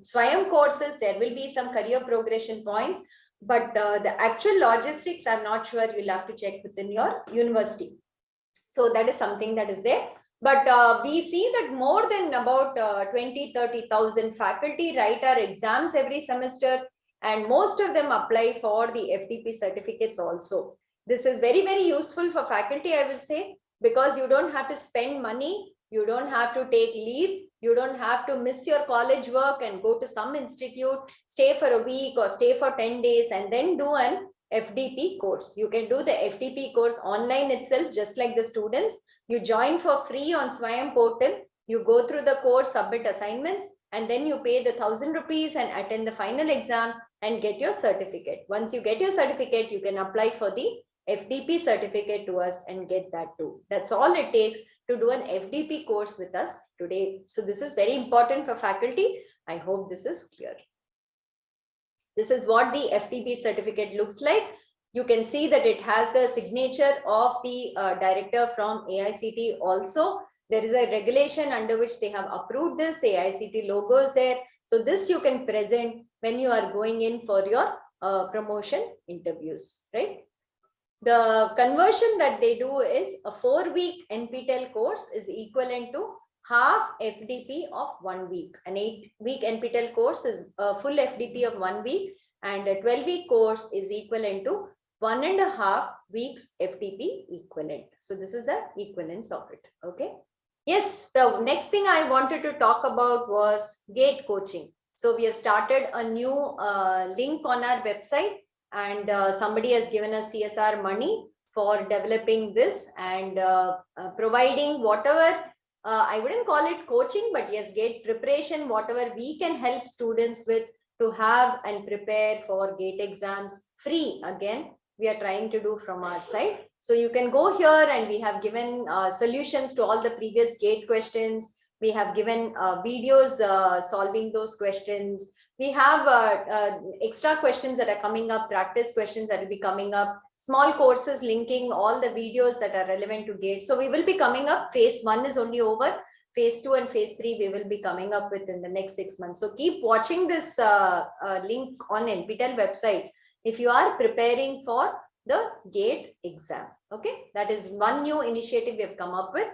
Swayam courses, there will be some career progression points, but the actual logistics, I'm not sure, you'll have to check within your university. So that is something that is there. But we see that more than about 20-30,000 faculty write our exams every semester, and most of them apply for the FDP certificates also. This is very, very useful for faculty, I will say, because you don't have to spend money, you don't have to take leave, you don't have to miss your college work and go to some institute, stay for a week or stay for 10 days and then do an FDP course. You can do the FDP course online itself, just like the students. You join for free on Swayam portal, you go through the course, submit assignments, and then you pay the 1,000 rupees and attend the final exam and get your certificate. Once you get your certificate, you can apply for the FDP certificate to us and get that too. That's all it takes to do an FDP course with us today. So this is very important for faculty. I hope this is clear. This is what the FDP certificate looks like. You can see that it has the signature of the director from AICT also. There is a regulation under which they have approved this. The AICT logo is there. So this you can present when you are going in for your promotion interviews, right? The conversion that they do is a 4-week NPTEL course is equivalent to half FDP of 1 week. An 8-week NPTEL course is a full FDP of 1 week, and a 12-week course is equivalent to 1.5 weeks FDP equivalent. So this is the equivalence of it. Okay. Yes, the next thing I wanted to talk about was GATE coaching. So we have started a new link on our website, and somebody has given us CSR money for developing this and providing whatever, I wouldn't call it coaching, but yes, GATE preparation, whatever we can help students with to have and prepare for GATE exams free. Again, we are trying to do from our side. So you can go here, and we have given solutions to all the previous GATE questions. We have given videos solving those questions. We have extra questions that are coming up, practice questions that will be coming up, small courses linking all the videos that are relevant to GATE. So we will be coming up. Phase 1 is only over. Phase 2 and phase 3 we will be coming up with in the next 6 months. So keep watching this link on NPTEL website if you are preparing for the GATE exam. Okay, that is one new initiative we have come up with.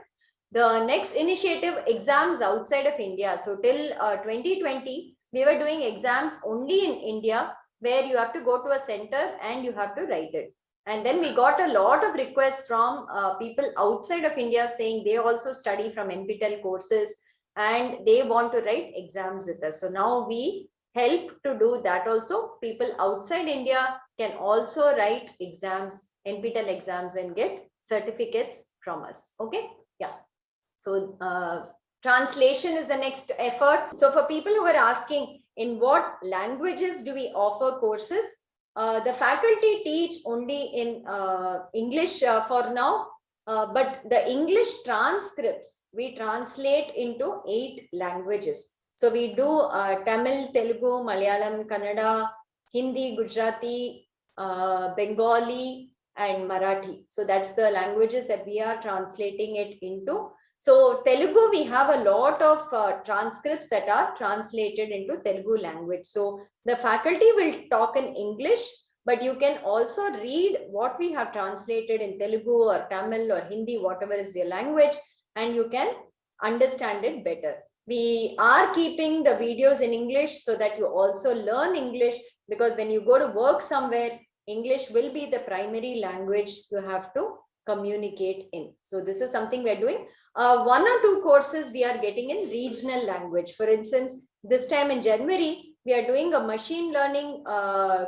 The next initiative, exams outside of India. So till 2020, we were doing exams only in India, where you have to go to a center and you have to write it. And then we got a lot of requests from people outside of India saying they also study from NPTEL courses and they want to write exams with us. So now we help to do that also. People outside India can also write exams, NPTEL exams, and get certificates from us. Okay, yeah. So translation is the next effort. So for people who are asking in what languages do we offer courses, the faculty teach only in English for now, but the English transcripts we translate into 8 languages. So we do Tamil, Telugu, Malayalam, Kannada, Hindi, Gujarati, Bengali, and Marathi. So that's the languages that we are translating it into. So Telugu, we have a lot of transcripts that are translated into Telugu language. So the faculty will talk in English, but you can also read what we have translated in Telugu or Tamil or Hindi, whatever is your language, and you can understand it better. We are keeping the videos in English so that you also learn English, because when you go to work somewhere, English will be the primary language you have to communicate in. So this is something we are doing. 1 or 2 courses we are getting in regional language. For instance, this time in January, we are doing a machine learning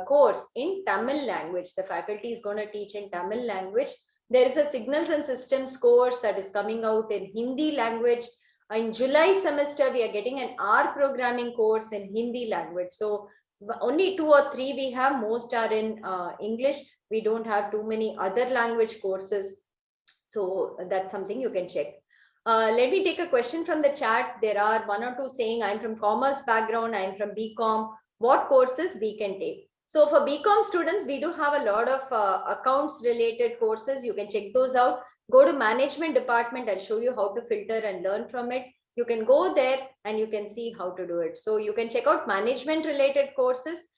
course in Tamil language. The faculty is going to teach in Tamil language. There is a signals and systems course that is coming out in Hindi language. In July semester, we are getting an R programming course in Hindi language. So only 2 or 3 we have, most are in English. We don't have too many other language courses. So that's something you can check. Let me take a question from the chat. There are 1 or 2 saying, I'm from commerce background, I'm from BCom. What courses we can take? So for BCom students, we do have a lot of accounts related courses. You can check those out. Go to management department. I'll show you how to filter and learn from it. You can go there and you can see how to do it. So you can check out management related courses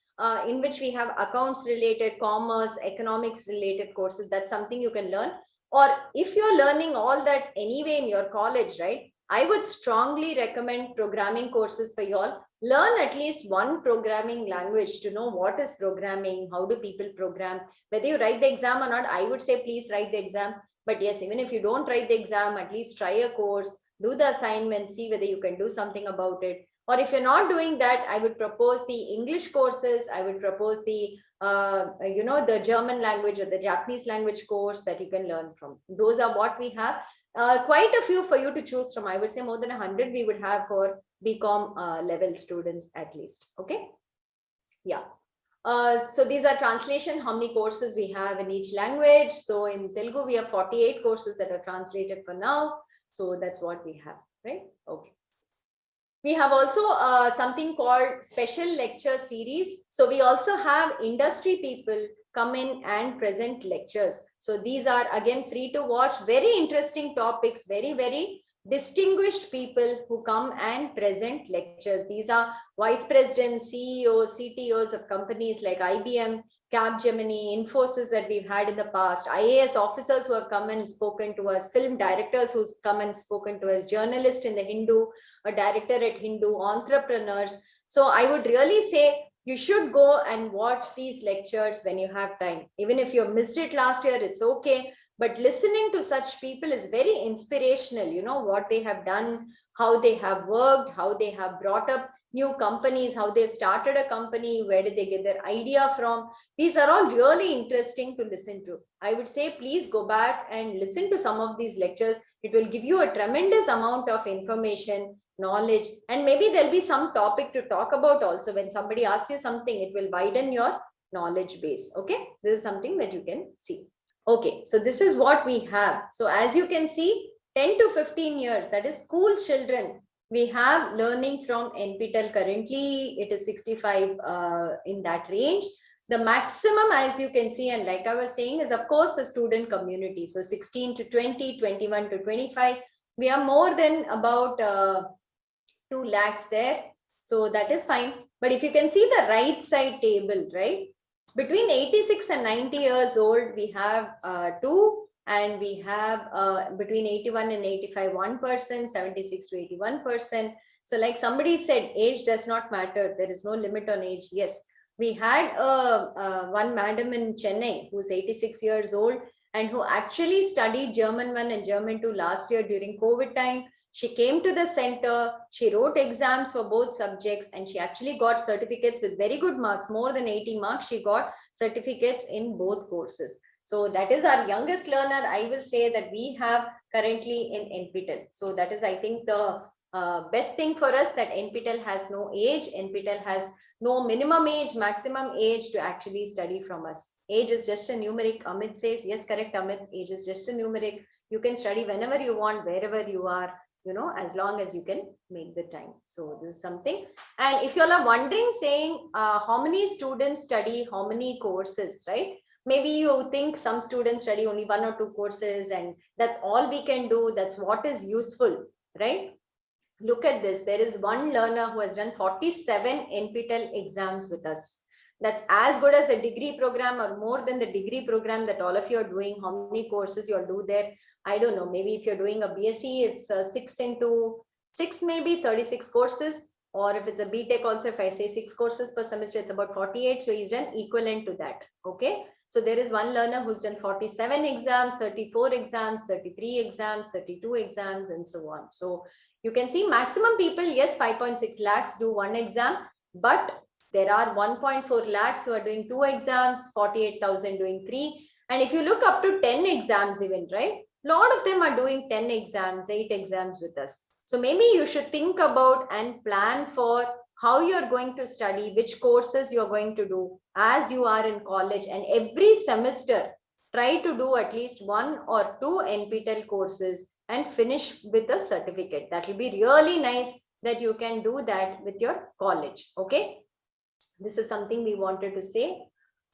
in which we have accounts related, commerce, economics related courses. That's something you can learn. Or if you're learning all that anyway in your college, right? I would strongly recommend programming courses for you all. Learn at least one programming language to know what is programming, how do people program. Whether you write the exam or not, I would say please write the exam. But yes, even if you don't write the exam, at least try a course, do the assignment, see whether you can do something about it. Or if you're not doing that, I would propose the English courses. I would propose the the German language or the Japanese language course that you can learn from. Those are what we have. Quite a few for you to choose from. I would say more than 100 we would have for BCom level students at least. Okay. Yeah. So these are translation, how many courses we have in each language. So in Telugu, we have 48 courses that are translated for now. So that's what we have, right? Okay. We have also something called special lecture series. So we also have industry people come in and present lectures. So these are again free to watch, very interesting topics, very, very distinguished people who come and present lectures. These are vice presidents, CEOs, CTOs of companies like IBM, Capgemini, Infosys that we've had in the past, IAS officers who have come and spoken to us, film directors who's come and spoken to us, journalists in the Hindu, a director at Hindu, entrepreneurs. So I would really say you should go and watch these lectures when you have time. Even if you missed it last year, it's okay. But listening to such people is very inspirational. You know what they have done, how they have worked, how they have brought up new companies, how they've started a company, where did they get their idea from. These are all really interesting to listen to. I would say please go back and listen to some of these lectures. It will give you a tremendous amount of information, knowledge, and maybe there'll be some topic to talk about also. When somebody asks you something, it will widen your knowledge base. Okay, this is something that you can see. Okay, so this is what we have. So as you can see, 10 to 15 years, that is school children, we have learning from NPTEL. Currently, it is 65 in that range. The maximum, as you can see, and like I was saying, is of course the student community. So 16 to 20, 21 to 25, we are more than about 2 lakhs there. So that is fine. But if you can see the right side table, right? Between 86 and 90 years old, we have 2, and we have between 81 and 85, 1%, 76 to 81%. So like somebody said, age does not matter. There is no limit on age. Yes, we had one madam in Chennai who's 86 years old and who actually studied German 1 and German 2 last year during COVID time. She came to the center, she wrote exams for both subjects, and she actually got certificates with very good marks, more than 80 marks. She got certificates in both courses. So that is our youngest learner, I will say, that we have currently in NPTEL. So that is, I think, the best thing for us, that NPTEL has no age. NPTEL has no minimum age, maximum age to actually study from us. Age is just a numeric. Amit says, yes, correct, Amit. Age is just a numeric. You can study whenever you want, wherever you are, you know, as long as you can make the time. So this is something. And if you all are wondering, saying how many students study how many courses, right? Maybe you think some students study only 1 or 2 courses and that's all we can do. That's what is useful, right? Look at this. There is one learner who has done 47 NPTEL exams with us. That's as good as the degree program or more than the degree program that all of you are doing. How many courses you'll do there? I don't know. Maybe if you're doing a BSc, it's 6 into 6, maybe 36 courses. Or if it's a BTech also, if I say 6 courses per semester, it's about 48. So he's done equivalent to that. Okay. So there is one learner who's done 47 exams, 34 exams, 33 exams, 32 exams, and so on. So you can see maximum people, yes, 5.6 lakhs do 1 exam, but there are 1.4 lakhs who are doing 2 exams, 48,000 doing 3. And if you look up to 10 exams even, right? A lot of them are doing 10 exams, 8 exams with us. So maybe you should think about and plan for how you're going to study, which courses you're going to do as you are in college. And every semester, try to do at least 1 or 2 NPTEL courses and finish with a certificate. That will be really nice that you can do that with your college. Okay. This is something we wanted to say.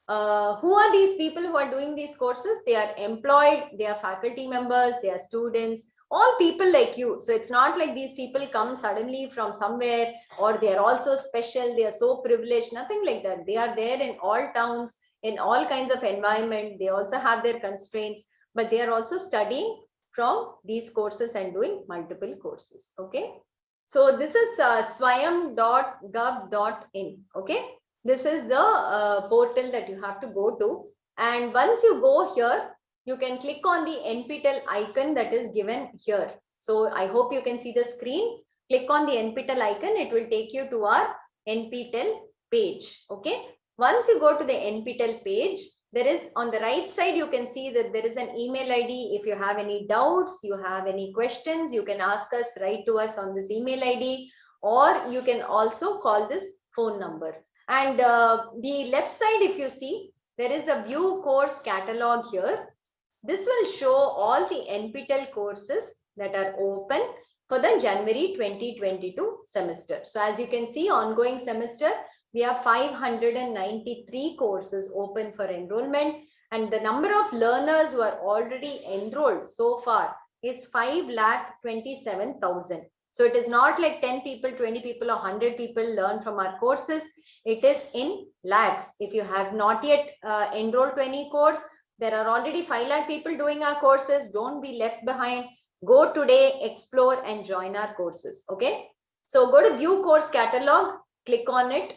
Who are these people who are doing these courses? They are employed, they are faculty members, they are students, all people like you. So it's not like these people come suddenly from somewhere, or they are also special, they are so privileged, nothing like that. They are there in all towns, in all kinds of environment. They also have their constraints, but they are also studying from these courses and doing multiple courses. Okay. So this is swayam.gov.in. Okay. This is the portal that you have to go to. And once you go here, you can click on the NPTEL icon that is given here. So I hope you can see the screen. Click on the NPTEL icon. It will take you to our NPTEL page. Okay. Once you go to the NPTEL page, there is on the right side, you can see that there is an email ID. If you have any doubts, you have any questions, you can ask us, write to us on this email ID, or you can also call this phone number. And the left side, if you see, there is a view course catalog here. This will show all the NPTEL courses that are open for the January 2022 semester. So as you can see, ongoing semester, we have 593 courses open for enrollment, and the number of learners who are already enrolled so far is 5,27,000. So it is not like 10 people, 20 people, or 100 people learn from our courses. It is in lakhs. If you have not yet enrolled to any course, there are already 5 lakh people doing our courses. Don't be left behind. Go today, explore and join our courses. Okay. So go to view course catalog, click on it.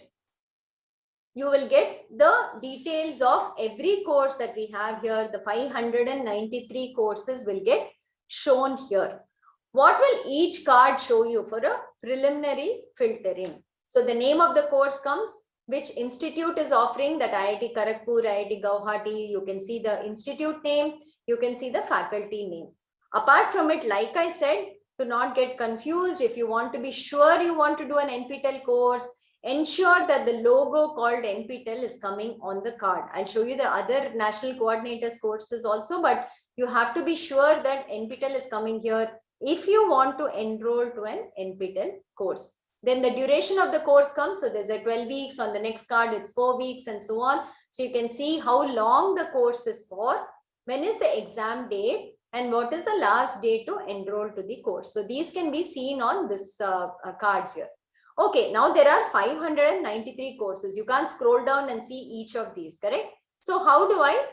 You will get the details of every course that we have here. The 593 courses will get shown here. What will each card show you for a preliminary filtering? So the name of the course comes, which institute is offering, that IIT Kharagpur, IIT Guwahati. You can see the institute name, you can see the faculty name. Apart from it, like I said, to not get confused, if you want to be sure you want to do an NPTEL course, ensure that the logo called NPTEL is coming on the card. I'll show you the other national coordinators courses also, but you have to be sure that NPTEL is coming here if you want to enroll to an NPTEL course. Then the duration of the course comes. So there's a 12 weeks, on the next card it's 4 weeks and so on. So you can see how long the course is for, when is the exam date, and what is the last day to enroll to the course. So these can be seen on this cards here. Okay, now there are 593 courses. You can't scroll down and see each of these, correct? So how do I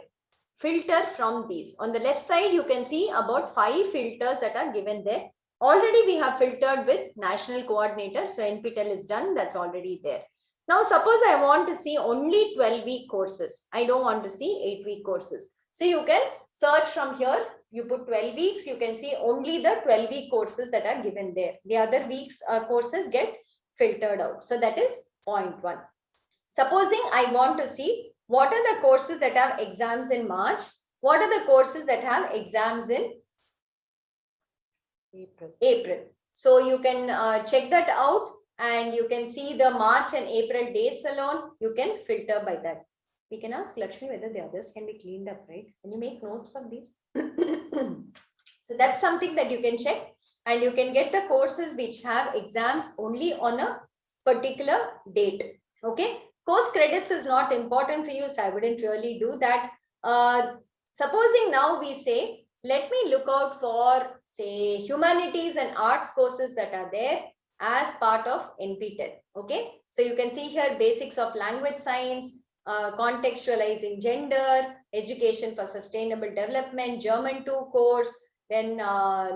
filter from these? On the left side, you can see about 5 filters that are given there. Already we have filtered with national coordinator. So NPTEL is done. That's already there. Now, suppose I want to see only 12-week courses. I don't want to see 8-week courses. So you can search from here. You put 12 weeks. You can see only the 12-week courses that are given there. The other weeks courses get filtered out. So that is point 1. Supposing I want to see what are the courses that have exams in March, what are the courses that have exams in April. So you can check that out, and you can see the March and April dates alone. You can filter by that. We can ask Lakshmi whether the others can be cleaned up, right? Can you make notes of these? So that's something that you can check, and you can get the courses which have exams only on a particular date. Okay. Course credits is not important for you, so I wouldn't really do that. Supposing now we say, let me look out for, say, humanities and arts courses that are there as part of NPTEL. Okay. So you can see here basics of language science, contextualizing gender, education for sustainable development, German 2 course, then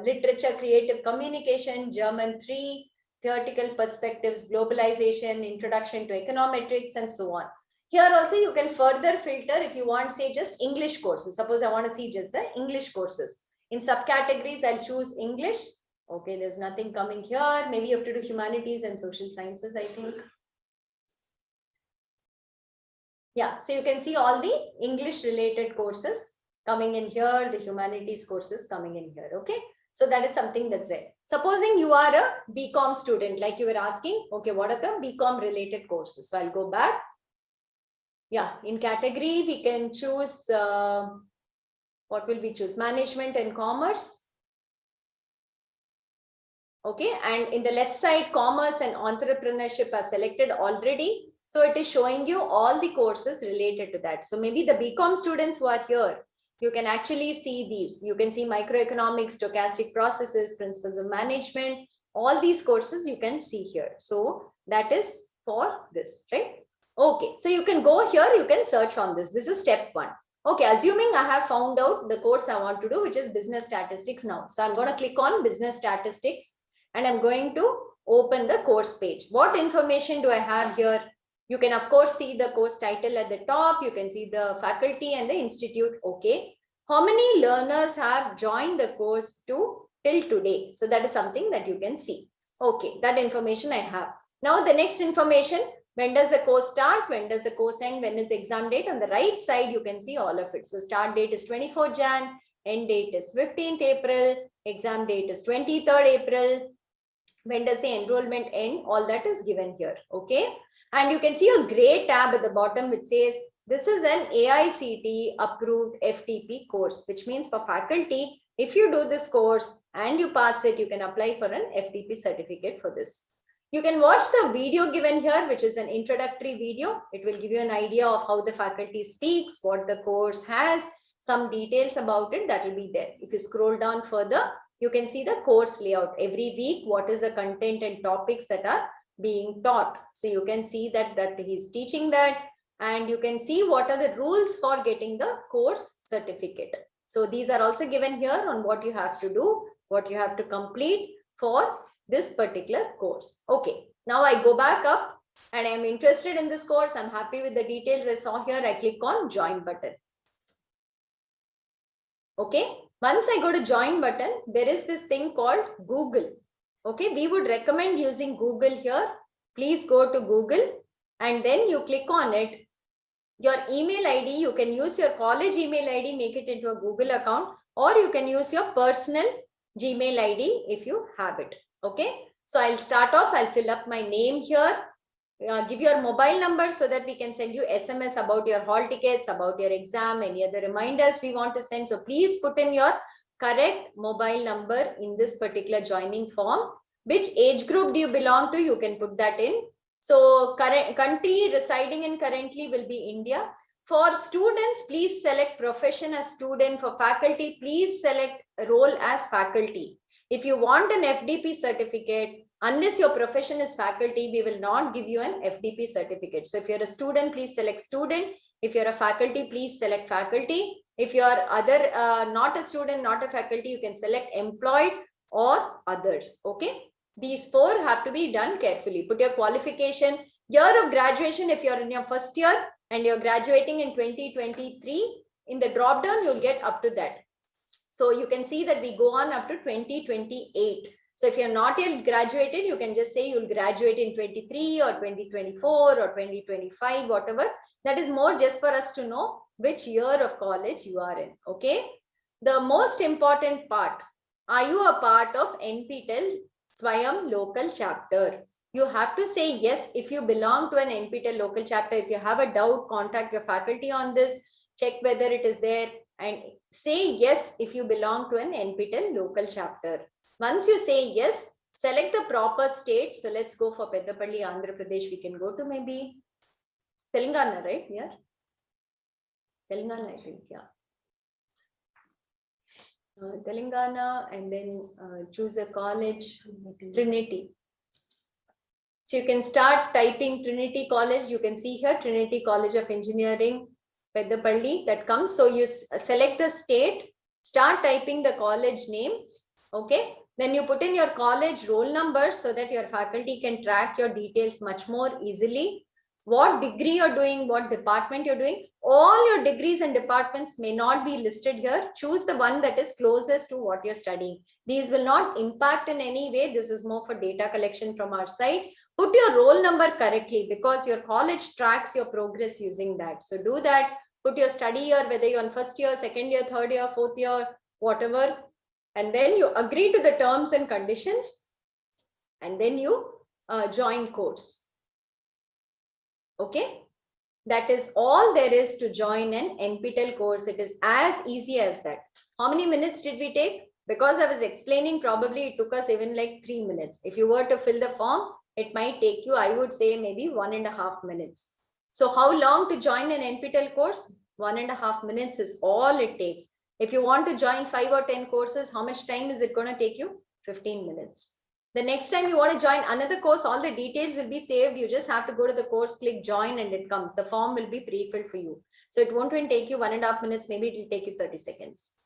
literature, creative communication, German 3, theoretical perspectives, globalization, introduction to econometrics, and so on. Here also you can further filter if you want, say, just English courses. Suppose I want to see just the English courses. In subcategories, I'll choose English. Okay, there's nothing coming here. Maybe you have to do humanities and social sciences, I think. Yeah, so you can see all the English related courses coming in here, the humanities courses coming in here. Okay. So that is something that's there. Supposing you are a BCom student, like you were asking, okay, what are the BCom related courses? So I'll go back. Yeah, in category, we can choose, what will we choose? Management and commerce. Okay, and in the left side, commerce and entrepreneurship are selected already. So it is showing you all the courses related to that. So maybe the BCom students who are here, you can actually see these. You can see microeconomics, stochastic processes, principles of management, all these courses you can see here. So that is for this, right? Okay, so you can go here, you can search on this. This is step 1. Okay, assuming I have found out the course I want to do, which is business statistics now. So I'm going to click on business statistics and I'm going to open the course page. What information do I have here? You can of course see the course title at the top. You can see the faculty and the institute. Okay. How many learners have joined the course till today? So that is something that you can see. Okay, that information I have. Now the next information, when does the course start? When does the course end? When is the exam date? On the right side, you can see all of it. So start date is 24 Jan, end date is 15th April, exam date is 23rd April. When does the enrollment end? All that is given here. Okay. And you can see a gray tab at the bottom which says this is an AICTE approved FTP course, which means for faculty, if you do this course and you pass it, you can apply for an FTP certificate for this. You can watch the video given here, which is an introductory video. It will give you an idea of how the faculty speaks, what the course has, some details about it that will be there. If you scroll down further, you can see the course layout. Every week, what is the content and topics that are being taught. So you can see that he's teaching that, and you can see what are the rules for getting the course certificate. So these are also given here on what you have to do, what you have to complete for this particular course. Okay, now I go back up and I'm interested in this course. I'm happy with the details I saw here. I click on join button. Okay, once I go to join button, there is this thing called Google. Okay, we would recommend using Google here. Please go to Google and then you click on it. Your email ID, you can use your college email ID, make it into a Google account, or you can use your personal Gmail ID if you have it. Okay, so I'll start off. I'll fill up my name here. Give your mobile number so that we can send you SMS about your hall tickets, about your exam, any other reminders we want to send. So please put in your correct mobile number in this particular joining form. Which age group do you belong to? You can put that in. So current country residing in currently will be India. For students, please select profession as student. For faculty, please select role as faculty. If you want an FDP certificate, unless your profession is faculty, we will not give you an FDP certificate. So if you're a student, please select student. If you're a faculty, please select faculty. If you're not a student, not a faculty, you can select employed or others. Okay. These 4 have to be done carefully. Put your qualification, year of graduation. If you're in your first year and you're graduating in 2023, in the drop down, you'll get up to that. So you can see that we go on up to 2028. So if you're not yet graduated, you can just say you'll graduate in 23 or 2024 or 2025, whatever. That is more just for us to know which year of college you are in. Okay. The most important part, are you a part of NPTEL Swayam local chapter? You have to say yes if you belong to an NPTEL local chapter. If you have a doubt, contact your faculty on this, check whether it is there, and say yes if you belong to an NPTEL local chapter. Once you say yes, select the proper state. So let's go for Peddapalli, Andhra Pradesh. We can go to maybe Telangana, right? Yeah. Telangana, I think, yeah. Telangana, and then choose a college, Trinity. So you can start typing Trinity College. You can see here Trinity College of Engineering, Peddapalli, that comes. So you select the state, start typing the college name. Okay. Then you put in your college roll number so that your faculty can track your details much more easily. What degree you're doing, what department you're doing. All your degrees and departments may not be listed here. Choose the one that is closest to what you're studying. These will not impact in any way. This is more for data collection from our side. Put your roll number correctly because your college tracks your progress using that. So do that. Put your study year, whether you're on first year, second year, third year, fourth year, whatever. And then you agree to the terms and conditions. And then you join course. Okay. That is all there is to join an NPTEL course. It is as easy as that. How many minutes did we take? Because I was explaining, probably it took us even like 3 minutes. If you were to fill the form, it might take you, I would say, maybe 1.5 minutes. So how long to join an NPTEL course? 1.5 minutes is all it takes. If you want to join 5 or 10 courses, how much time is it going to take you? 15 minutes. The next time you want to join another course, all the details will be saved. You just have to go to the course, click join, and it comes. The form will be pre-filled for you. So it won't even take you 1.5 minutes. Maybe it will take you 30 seconds.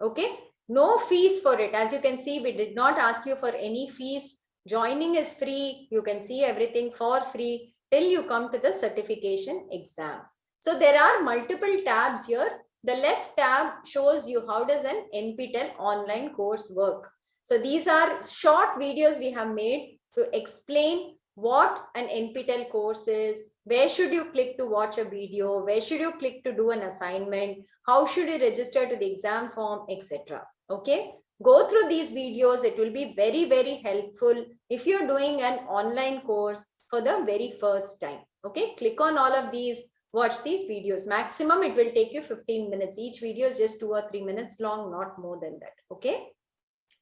Okay. No fees for it. As you can see, we did not ask you for any fees. Joining is free. You can see everything for free till you come to the certification exam. So there are multiple tabs here. The left tab shows you how does an NPTEL online course work. So these are short videos we have made to explain what an NPTEL course is, where should you click to watch a video, where should you click to do an assignment, how should you register to the exam form, etc. Okay, go through these videos. It will be very, very helpful if you're doing an online course for the very first time. Okay, click on all of these, watch these videos. Maximum it will take you 15 minutes. Each video is just 2 or 3 minutes long, not more than that. Okay.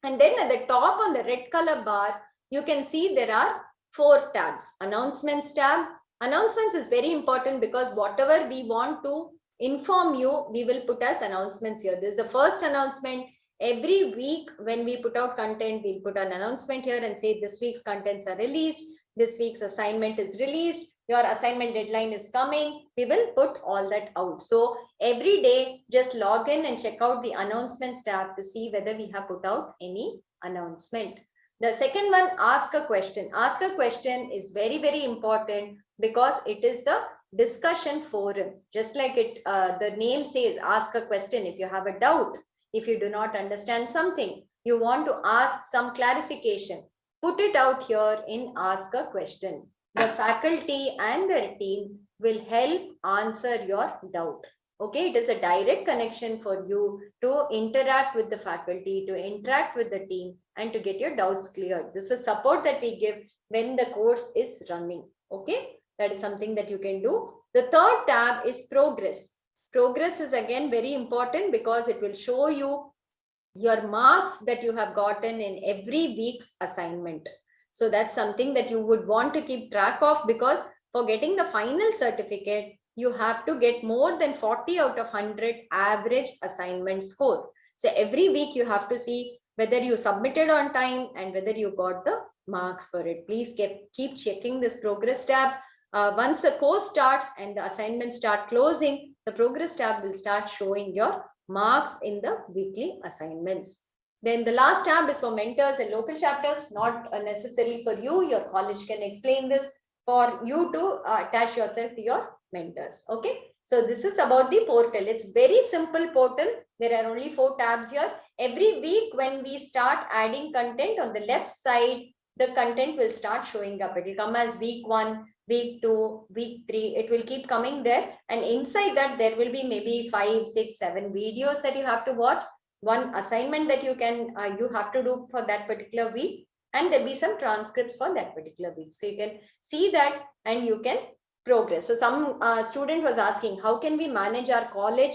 And then at the top on the red color bar, you can see there are 4 tabs. Announcements tab. Announcements is very important because whatever we want to inform you, we will put as announcements here. This is the first announcement. Every week when we put out content, we'll put an announcement here and say this week's contents are released. This week's assignment is released. Your assignment deadline is coming. We will put all that out. So every day, just log in and check out the announcements tab to see whether we have put out any announcement. The second one, ask a question. Ask a question is very, very important because it is the discussion forum. Just like it, the name says, ask a question. If you have a doubt, if you do not understand something, you want to ask some clarification, put it out here in ask a question. The faculty and their team will help answer your doubt. Okay, it is a direct connection for you to interact with the faculty, to interact with the team, and to get your doubts cleared. This is support that we give when the course is running. Okay, that is something that you can do. The third tab is progress. Progress is again very important because it will show you your marks that you have gotten in every week's assignment. So that's something that you would want to keep track of because for getting the final certificate, you have to get more than 40 out of 100 average assignment score. So every week you have to see whether you submitted on time and whether you got the marks for it. Please keep checking this progress tab. Once the course starts and the assignments start closing, the progress tab will start showing your marks in the weekly assignments. Then the last tab is for mentors and local chapters, not necessary for you. Your college can explain this for you to attach yourself to your mentors. Okay. So this is about the portal. It's very simple portal. There are only 4 tabs here. Every week when we start adding content on the left side, the content will start showing up. It will come as week 1, week 2, week 3. It will keep coming there. And inside that, there will be maybe 5, 6, 7 videos that you have to watch. One assignment that you can you have to do for that particular week, and there'll be some transcripts for that particular week. So you can see that and you can progress. So some student was asking, how can we manage our college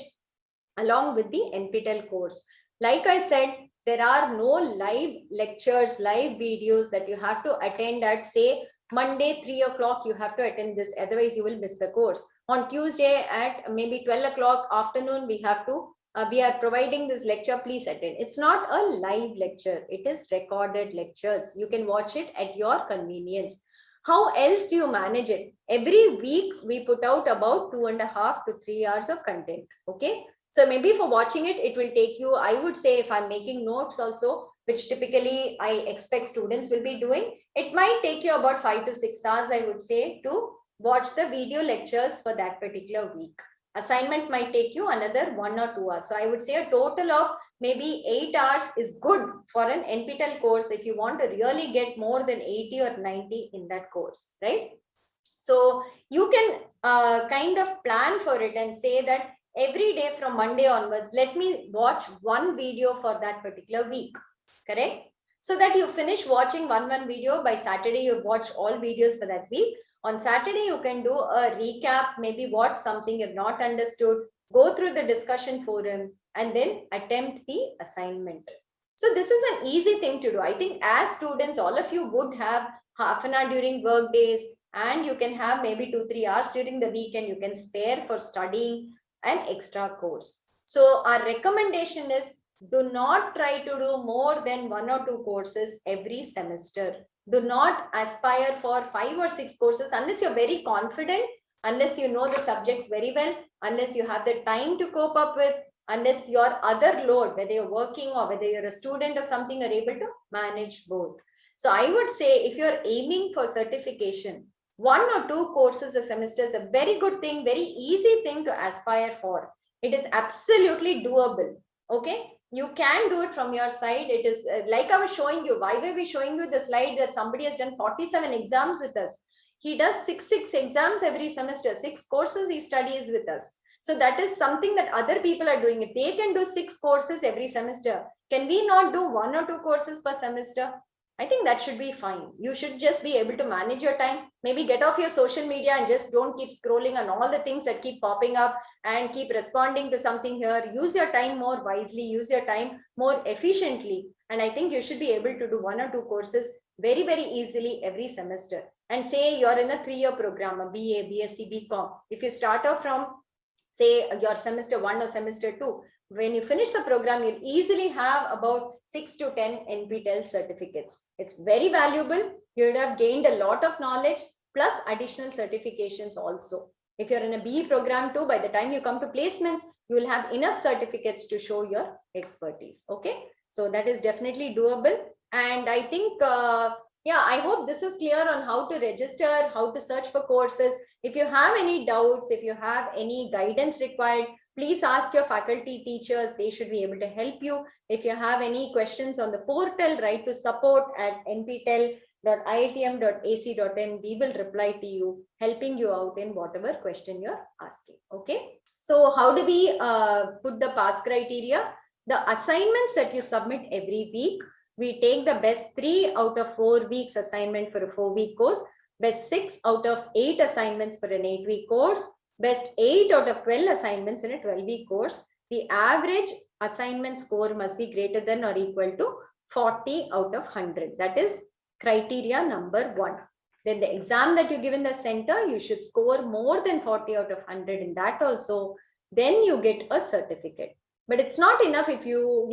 along with the NPTEL course? Like I said, there are no live lectures, live videos that you have to attend at, say, Monday 3 o'clock you have to attend this, otherwise you will miss the course. On Tuesday at maybe 12 o'clock afternoon we have to we are providing this lecture, please attend. It's not a live lecture. It is recorded lectures. You can watch it at your convenience. How else do you manage it? Every week we put out about 2.5 to 3 hours of content. Okay. So maybe for watching it, it will take you, I would say, if I'm making notes also, which typically I expect students will be doing, it might take you about 5 to 6 hours, I would say, to watch the video lectures for that particular week. Assignment might take you another 1 or 2 hours. So I would say a total of maybe 8 hours is good for an NPTEL course if you want to really get more than 80 or 90 in that course, right? So you can kind of plan for it and say that every day from Monday onwards, let me watch 1 video for that particular week, correct? So that you finish watching one video, by Saturday you watch all videos for that week. On Saturday, you can do a recap, maybe watch something you've not understood, go through the discussion forum, and then attempt the assignment. So this is an easy thing to do. I think as students, all of you would have half an hour during work days, and you can have maybe 2-3 hours during the weekend you can spare for studying an extra course. So our recommendation is, do not try to do more than 1 or 2 courses every semester. Do not aspire for 5 or 6 courses unless you're very confident, unless you know the subjects very well, unless you have the time to cope up with, unless your other load, whether you're working or whether you're a student or something, are able to manage both. So I would say, if you're aiming for certification, 1 or 2 courses a semester is a very good thing, very easy thing to aspire for. It is absolutely doable. Okay, you can do it from your side. It is like I was showing you. Why were we showing you the slide that somebody has done 47 exams with us? He does 6 exams every semester, 6 courses he studies with us. So that is something that other people are doing. If they can do 6 courses every semester, can we not do 1 or 2 courses per semester? I think that should be fine. You should just be able to manage your time. Maybe get off your social media and just don't keep scrolling on all the things that keep popping up and keep responding to something here. Use your time more wisely, use your time more efficiently. And I think you should be able to do 1 or 2 courses very, very easily every semester. And say you're in a 3-year program, a BA, BSc, BCom. If you start off from, say, your semester 1 or semester 2, when you finish the program, you'll easily have about 6 to 10 NPTEL certificates. It's very valuable. You would have gained a lot of knowledge plus additional certifications also. If you're in a BE program too, by the time you come to placements, you will have enough certificates to show your expertise. Okay, so that is definitely doable. And I think, yeah, I hope this is clear on how to register, how to search for courses. If you have any doubts, if you have any guidance required, please ask your faculty teachers. They should be able to help you. If you have any questions on the portal, write to support@nptel.iitm.ac.in. We will reply to you, helping you out in whatever question you're asking. Okay. So how do we put the pass criteria? The assignments that you submit every week, we take the best 3 out of 4 weeks assignment for a 4-week course, best 6 out of 8 assignments for an 8-week course, best 8 out of 12 assignments in a 12-week course. The average assignment score must be greater than or equal to 40 out of 100. That is criteria number 1. Then the exam that you give in the center, you should score more than 40 out of 100 in that also. Then you get a certificate. But it's not enough if you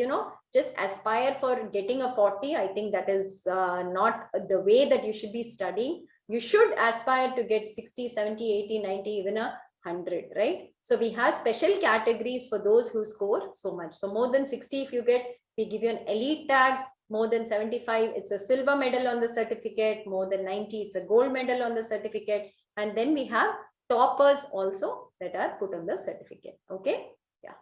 just aspire for getting a 40. I think that is not the way that you should be studying. You should aspire to get 60, 70, 80, 90, even 100, right? So we have special categories for those who score so much. So more than 60, if you get, we give you an elite tag. More than 75, it's a silver medal on the certificate. More than 90, it's a gold medal on the certificate. And then we have toppers also that are put on the certificate. Okay. Yeah.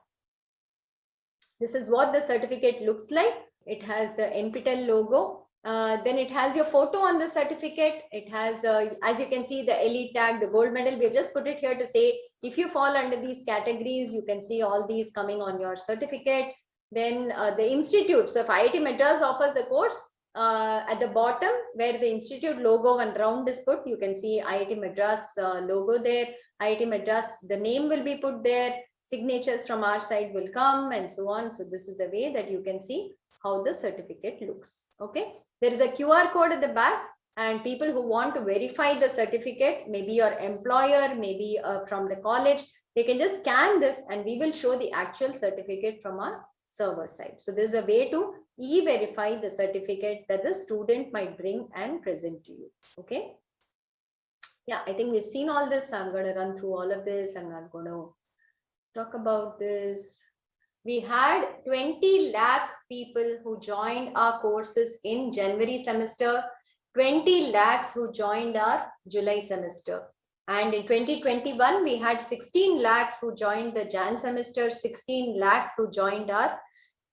This is what the certificate looks like. It has the NPTEL logo. Then it has your photo on the certificate. It has, as you can see, the elite tag, the gold medal. We've just put it here to say, if you fall under these categories, you can see all these coming on your certificate. Then the institute. So if IIT Madras offers the course, at the bottom where the institute logo and round is put, you can see IIT Madras logo there. IIT Madras, the name will be put there. Signatures from our side will come and so on. So this is the way that you can see how the certificate looks. Okay. There is a QR code at the back, and people who want to verify the certificate, maybe your employer, maybe from the college, they can just scan this and we will show the actual certificate from our server side. So there's a way to e-verify the certificate that the student might bring and present to you. Okay. Yeah, I think we've seen all this. I'm going to run through all of this. I'm not going to talk about this. We had 20 lakh people who joined our courses in January semester, 20 lakhs who joined our July semester. And in 2021, we had 16 lakhs who joined the Jan semester, 16 lakhs who joined our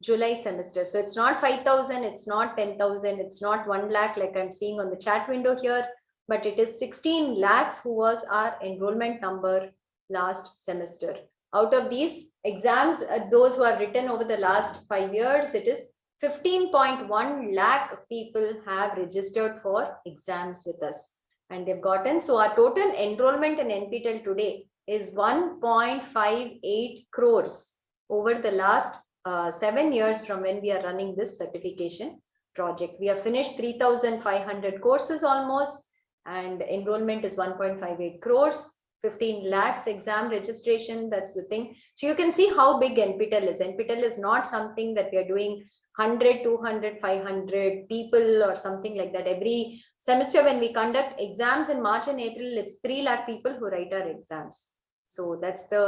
July semester. So it's not 5,000, it's not 10,000, it's not 1 lakh like I'm seeing on the chat window here, but it is 16 lakhs who was our enrollment number last semester. Out of these exams, those who have written over the last 5 years, it is 15.1 lakh people have registered for exams with us. And they've gotten, so our total enrollment in NPTEL today is 1.58 crores over the last 7 years from when we are running this certification. project. We have finished 3,500 courses almost, and enrollment is 1.58 crores. 15 lakhs exam registration, that's the thing. So you can see how big NPTEL is. NPTEL is not something that we are doing 100, 200, 500 people or something like that. Every semester when we conduct exams in March and April, it's 3 lakh people who write our exams. So that's the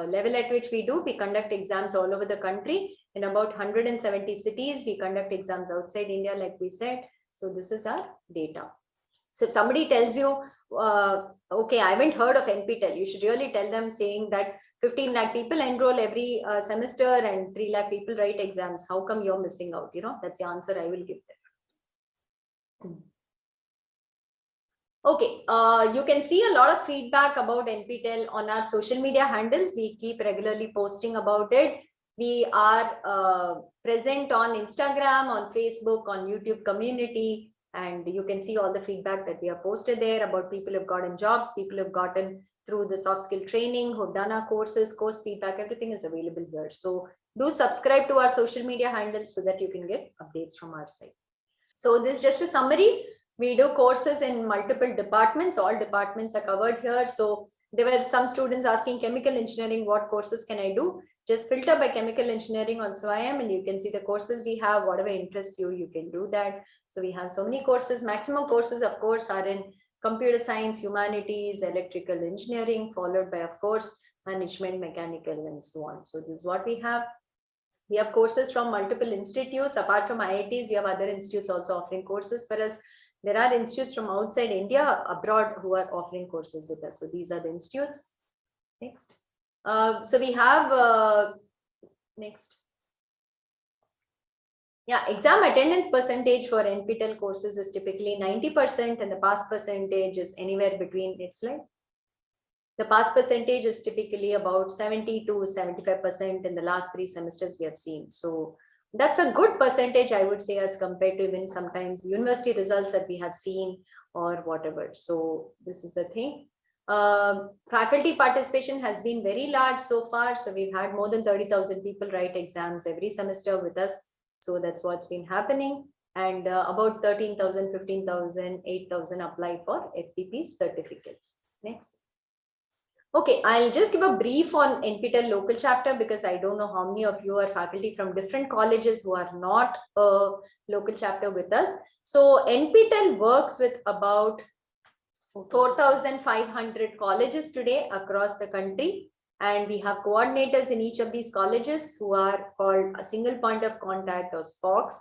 level at which we do. We conduct exams all over the country in about 170 cities. We conduct exams outside India, like we said. So this is our data. So if somebody tells you, okay, I haven't heard of NPTEL, you should really tell them saying that 15 lakh people enroll every semester and 3 lakh people write exams. How come you're missing out? You know, that's the answer I will give them. Okay, you can see a lot of feedback about NPTEL on our social media handles. We keep regularly posting about it. We are present on Instagram, on Facebook, on YouTube community, and you can see all the feedback that we have posted there about people who have gotten jobs, people who have gotten through the soft skill training, who've done our courses, course feedback, everything is available here. So do subscribe to our social media handles so that you can get updates from our site. So this is just a summary. We do courses in multiple departments. All departments are covered here. So there were some students asking chemical engineering, what courses can I do? Just filter by chemical engineering on SWAYAM and you can see the courses we have. Whatever interests you, you can do that. So we have so many courses. Maximum courses, of course, are in computer science, humanities, electrical engineering, followed by, of course, management, mechanical, and so on. So this is what we have. We have courses from multiple institutes. Apart from IITs, we have other institutes also offering courses for us. There are institutes from outside India, abroad, who are offering courses with us. So these are the institutes. Next. So we have, next. Yeah, exam attendance percentage for NPTEL courses is typically 90% and the pass percentage is anywhere between, next slide. The pass percentage is typically about 70 to 75% in the last 3 semesters we have seen. So that's a good percentage, I would say, as compared to even sometimes university results that we have seen or whatever. So this is the thing. Faculty participation has been very large so far. So we've had more than 30,000 people write exams every semester with us. So that's what's been happening. And about 13,000, 15,000, 8,000 apply for FPP certificates. Next. Okay, I'll just give a brief on NPTEL local chapter because I don't know how many of you are faculty from different colleges who are not a local chapter with us. So NPTEL works with about 4,500 colleges today across the country. And we have coordinators in each of these colleges who are called a single point of contact or SPOCs.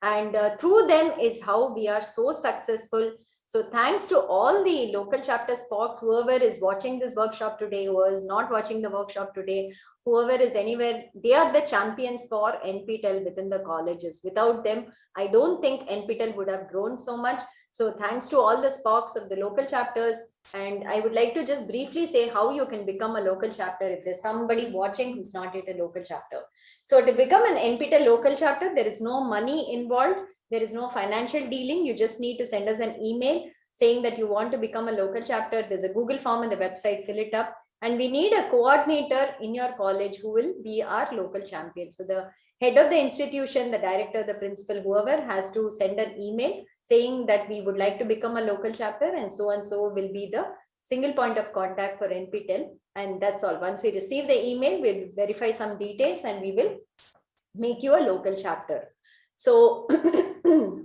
And through them is how we are so successful. So thanks to all the local chapter SPOCs, whoever is watching this workshop today, who is not watching the workshop today, whoever is anywhere, they are the champions for NPTEL within the colleges. Without them, I don't think NPTEL would have grown so much. So thanks to all the SPOCs of the local chapters. And I would like to just briefly say how you can become a local chapter if there's somebody watching who's not yet a local chapter. So to become an NPTEL local chapter, there is no money involved. There is no financial dealing. You just need to send us an email saying that you want to become a local chapter. There's a Google form on the website, fill it up. And we need a coordinator in your college who will be our local champion. So the head of the institution, the director, the principal, whoever has to send an email saying that we would like to become a local chapter and so will be the single point of contact for NPTEL. And that's all. Once we receive the email, we'll verify some details and we will make you a local chapter. So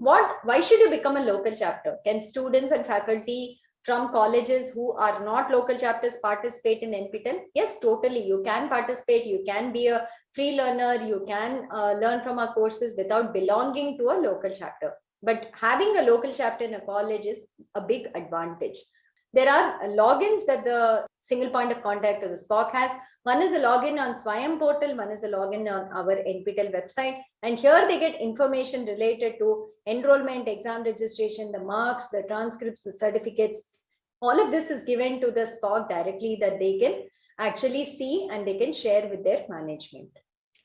why should you become a local chapter? Can students and faculty from colleges who are not local chapters participate in NPTEL? Yes, totally. You can participate. You can be a free learner. You can learn from our courses without belonging to a local chapter. But having a local chapter in a college is a big advantage. There are logins that the single point of contact of the SPOC has. One is a login on SWAYAM portal, one is a login on our NPTEL website. And here they get information related to enrollment, exam registration, the marks, the transcripts, the certificates. All of this is given to the SPOC directly that they can actually see and they can share with their management.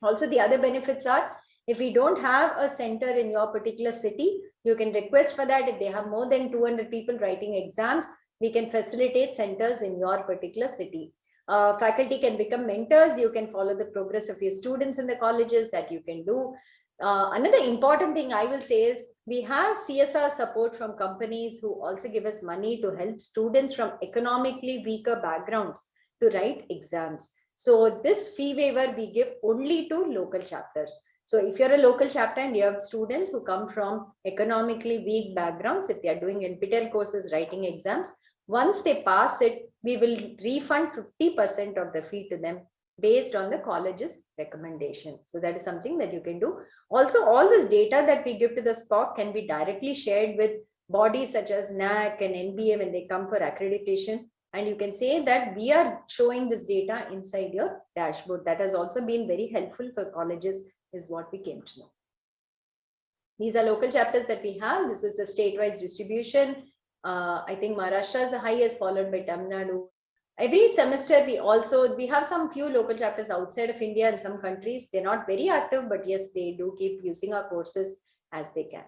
Also, the other benefits are, if we don't have a center in your particular city, you can request for that. If they have more than 200 people writing exams, we can facilitate centers in your particular city. Faculty can become mentors. You can follow the progress of your students in the colleges, that you can do. Another important thing I will say is we have CSR support from companies who also give us money to help students from economically weaker backgrounds to write exams. So this fee waiver we give only to local chapters. So if you're a local chapter and you have students who come from economically weak backgrounds, if they are doing NPTEL courses, writing exams, once they pass it, we will refund 50% of the fee to them based on the college's recommendation. So that is something that you can do. Also, all this data that we give to the SPOC can be directly shared with bodies such as NAC and NBA when they come for accreditation. And you can say that we are showing this data inside your dashboard. That has also been very helpful for colleges, is what we came to know. These are local chapters that we have. This is the state-wise distribution. I think Maharashtra is the highest, followed by Tamil Nadu. Every semester, we have some few local chapters outside of India and some countries. They're not very active, but yes, they do keep using our courses as they can.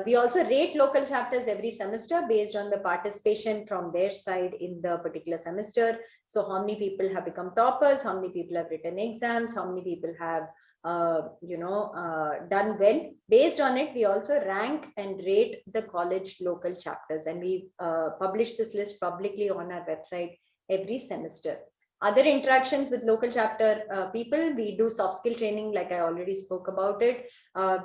We also rate local chapters every semester based on the participation from their side in the particular semester. So how many people have become toppers, how many people have written exams, how many people have done well. Based on it, we also rank and rate the college local chapters, and we publish this list publicly on our website every semester. Other interactions with local chapter people, we do soft skill training, like I already spoke about it.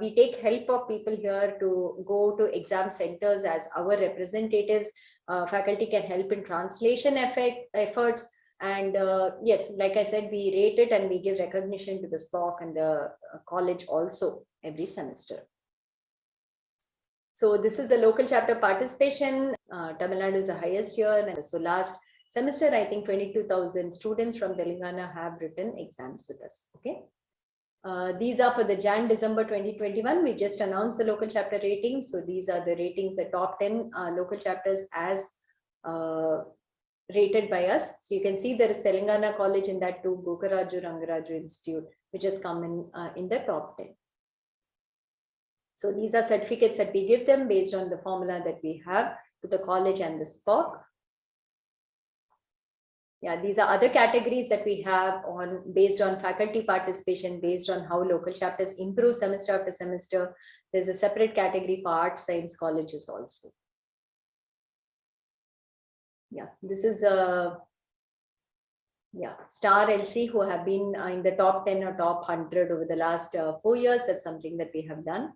We take help of people here to go to exam centers as our representatives. Faculty can help in translation efforts. And yes, like I said, we rate it and we give recognition to the SPOC and the college also every semester. So this is the local chapter participation. Tamil Nadu is the highest here. And so last semester, I think 22,000 students from Telangana have written exams with us. Okay. These are for the Jan-December 2021. We just announced the local chapter ratings. So these are the ratings, the top 10 local chapters as rated by us. So you can see there is Telangana College in that too, Gokaraju Rangaraju Institute, which has come in the top 10. So these are certificates that we give them based on the formula that we have to the college and the SPOC. Yeah, these are other categories that we have based on faculty participation, based on how local chapters improve semester after semester. There's a separate category for arts, science colleges also. Yeah, this is Star LC who have been in the top 10 or top 100 over the last 4 years. That's something that we have done.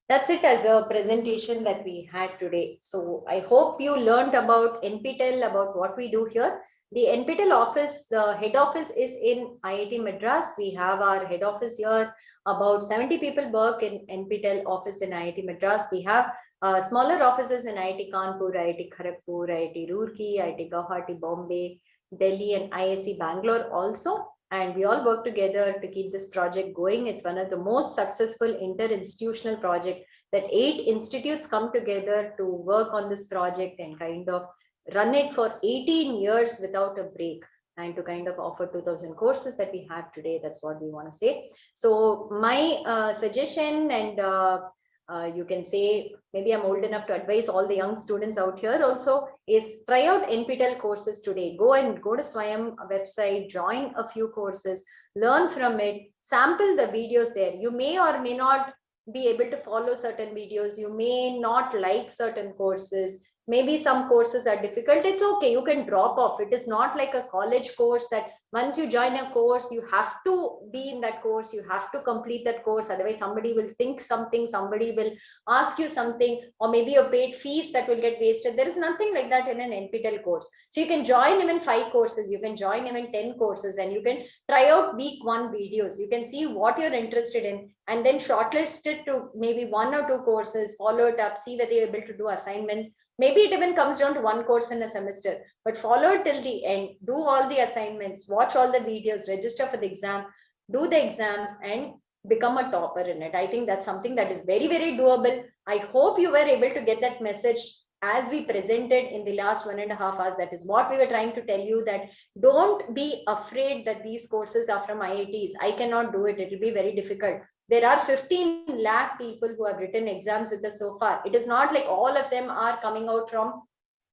That's it as a presentation that we had today. So I hope you learned about NPTEL, about what we do here. The NPTEL office, the head office is in IIT Madras. We have our head office here. About 70 people work in NPTEL office in IIT Madras. We have smaller offices in IIT Kanpur, IIT Kharagpur, IIT Roorkee, IIT Guwahati, Bombay, Delhi, and IISc Bangalore also. And we all work together to keep this project going. It's one of the most successful inter-institutional projects that 8 institutes come together to work on this project and kind of run it for 18 years without a break, and to kind of offer 2,000 courses that we have today. That's what we want to say. So my suggestion, and you can say, maybe I'm old enough to advise all the young students out here also, is try out NPTEL courses today. Go to Swayam website, join a few courses, learn from it, sample the videos there. You may or may not be able to follow certain videos. You may not like certain courses. Maybe some courses are difficult. It's okay. You can drop off. It is not like a college course that once you join a course, you have to be in that course. You have to complete that course. Otherwise, somebody will think something. Somebody will ask you something, or maybe you paid fees that will get wasted. There is nothing like that in an NPTEL course. So you can join even 5 courses. You can join even 10 courses, and you can try out week 1 videos. You can see what you're interested in, and then shortlist it to maybe 1 or 2 courses, follow it up, see whether you're able to do assignments. Maybe it even comes down to 1 course in a semester, but follow it till the end, do all the assignments, watch all the videos, register for the exam, do the exam, and become a topper in it. I think that's something that is very, very doable. I hope you were able to get that message as we presented in the last 1.5 hours. That is what we were trying to tell you, that don't be afraid that these courses are from IITs. I cannot do it. It will be very difficult. There are 15 lakh people who have written exams with us so far. It is not like all of them are coming out from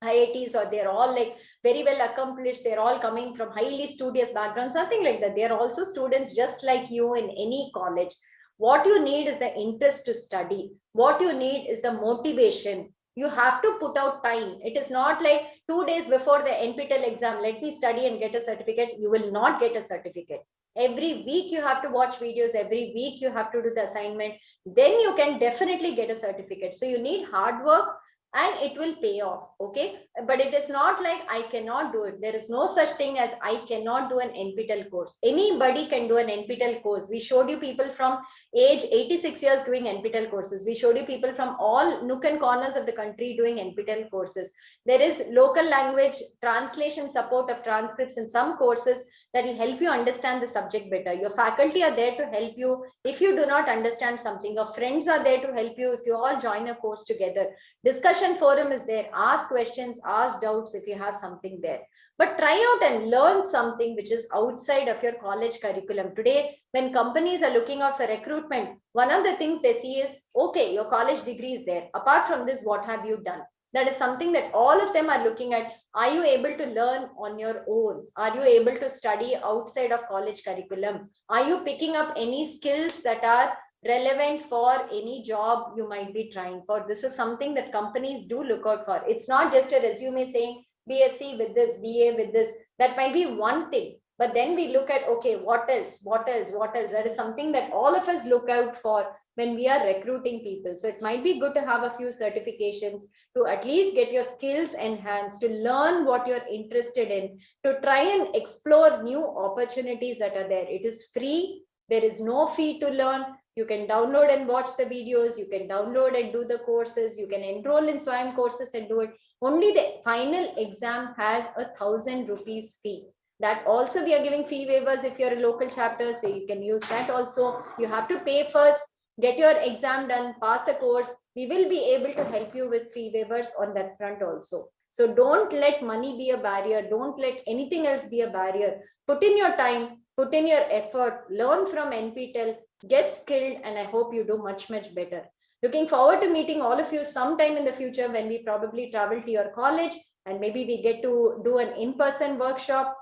IITs, or they're all like very well accomplished. They're all coming from highly studious backgrounds, nothing like that. They're also students just like you in any college. What you need is the interest to study. What you need is the motivation. You have to put out time. It is not like 2 days before the NPTEL exam, let me study and get a certificate. You will not get a certificate. Every week you have to watch videos. Every week you have to do the assignment. Then you can definitely get a certificate. So you need hard work and it will pay off. Okay. But it is not like I cannot do it. There is no such thing as I cannot do an NPTEL course. Anybody can do an NPTEL course. We showed you people from age 86 years doing NPTEL courses. We showed you people from all nook and corners of the country doing NPTEL courses. There is local language translation support of transcripts in some courses that will help you understand the subject better. Your faculty are there to help you if you do not understand something. Your friends are there to help you if you all join a course together. Discussion forum is there. Ask questions, ask doubts if you have something there. But try out and learn something which is outside of your college curriculum. Today, when companies are looking out for recruitment, one of the things they see is, okay, your college degree is there. Apart from this, what have you done? That is something that all of them are looking at. Are you able to learn on your own? Are you able to study outside of college curriculum? Are you picking up any skills that are relevant for any job you might be trying for? This is something that companies do look out for. It's not just a resume saying BSc with this, BA with this. That might be one thing. But then we look at, okay, what else? What else? What else? That is something that all of us look out for when we are recruiting people. So it might be good to have a few certifications to at least get your skills enhanced, to learn what you're interested in, to try and explore new opportunities that are there. It is free. There is no fee to learn. You can download and watch the videos. You can download and do the courses. You can enroll in SWAYAM courses and do it. Only the final exam has 1,000 rupees fee. That also we are giving fee waivers if you're a local chapter, so you can use that also. You have to pay first, get your exam done, pass the course. We will be able to help you with fee waivers on that front also. So don't let money be a barrier. Don't let anything else be a barrier. Put in your time, put in your effort, learn from NPTEL, get skilled, and I hope you do much, much better. Looking forward to meeting all of you sometime in the future when we probably travel to your college and maybe we get to do an in-person workshop.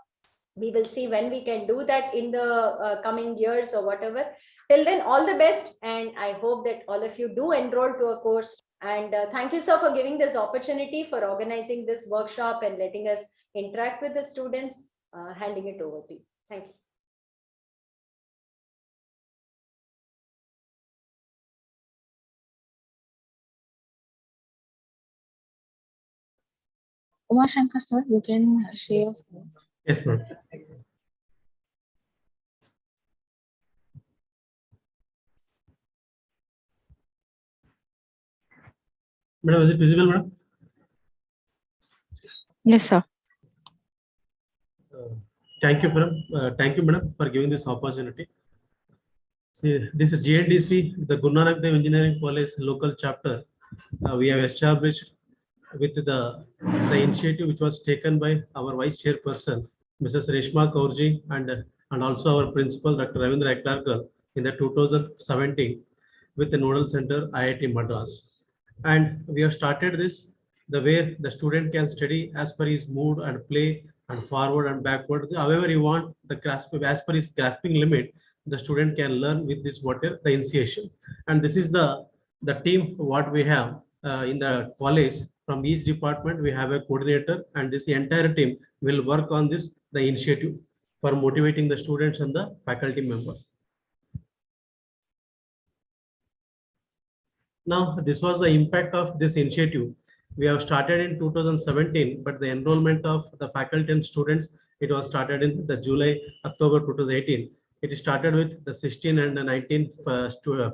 We will see when we can do that in the coming years or whatever. Till then, all the best. And I hope that all of you do enroll to a course. And thank you, sir, for giving this opportunity, for organizing this workshop and letting us interact with the students. Handing it over to you. Thank you. Uma Shankar, sir, you can share your screen. Yes, ma'am. Madam, is it visible, madam? Yes, sir. Thank you, madam, for giving this opportunity. See, this is GNDC, the Guru Nanak Dev Engineering College local chapter. We have established with the initiative which was taken by our Vice Chairperson, Mrs. Reshma Kaurji, and also our Principal, Dr. Ravindra Eklarkar, in the 2017 with the Nodal Center, IIT Madras. And we have started this the way the student can study as per his mood and play and forward and backward. However you want, the grasp as per his grasping limit, the student can learn with this water, the initiation. And this is the team what we have in the college. From each department, we have a coordinator, and this entire team will work on this, the initiative for motivating the students and the faculty member. Now, this was the impact of this initiative. We have started in 2017, but the enrollment of the faculty and students, it was started in the October 2018. It started with the 16 and the 19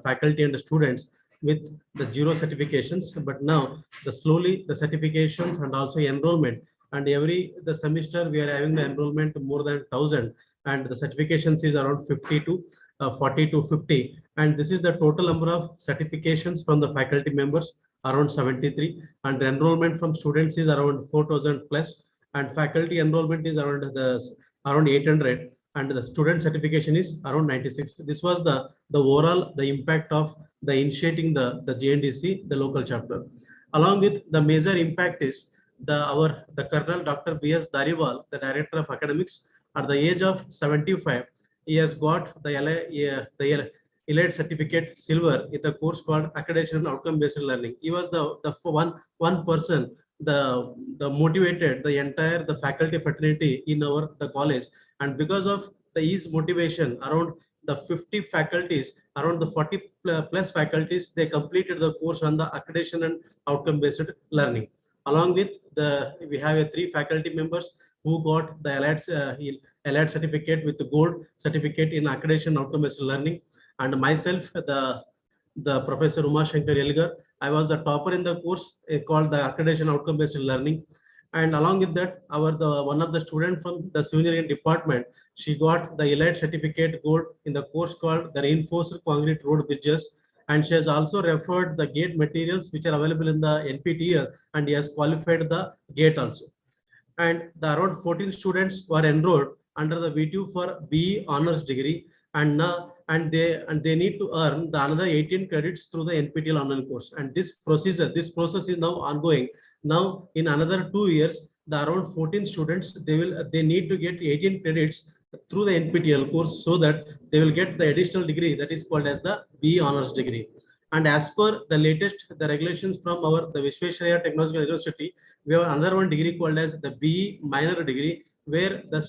faculty and the students with the 0 certifications, but now slowly the certifications and also enrollment, and the semester we are having the enrollment more than 1,000, and the certifications is around 50 to 40 to 50, and this is the total number of certifications from the faculty members, around 73, and the enrollment from students is around 4,000 plus, and faculty enrollment is around 800, and the student certification is around 96. This was the overall the impact of the initiating the GNDC, the local chapter. Along with the major impact is the Colonel Dr. B.S. Dariwal, the Director of Academics, at the age of 75, he has got the elite certificate silver in the course called accreditation and outcome based learning. He was the one person the motivated the entire the faculty fraternity in the college, and because of his motivation, around the 50 faculties, around the 40 plus faculties, they completed the course on the accreditation and outcome based learning. Along with we have three faculty members who got the elite certificate with the gold certificate in accreditation outcome based learning, and myself, the Professor Uma Shankar Elgar. I was the topper in the course called the accreditation outcome based learning. And along with that, one of the student from the civil engineering department, she got the elite certificate gold in the course called the reinforced concrete road bridges, and she has also referred the gate materials which are available in the NPTEL, and he has qualified the gate also. And the around 14 students were enrolled under the V2 for BE honors degree, and they need to earn the another 18 credits through the NPTEL online course. And this process is now ongoing. Now in another 2 years, the around 14 students, they need to get 18 credits through the NPTEL course, so that they will get the additional degree that is called as the BE honors degree. And as per the latest regulations from the Visvesvaraya Technological University, we have another one degree called as the BE minor degree, where the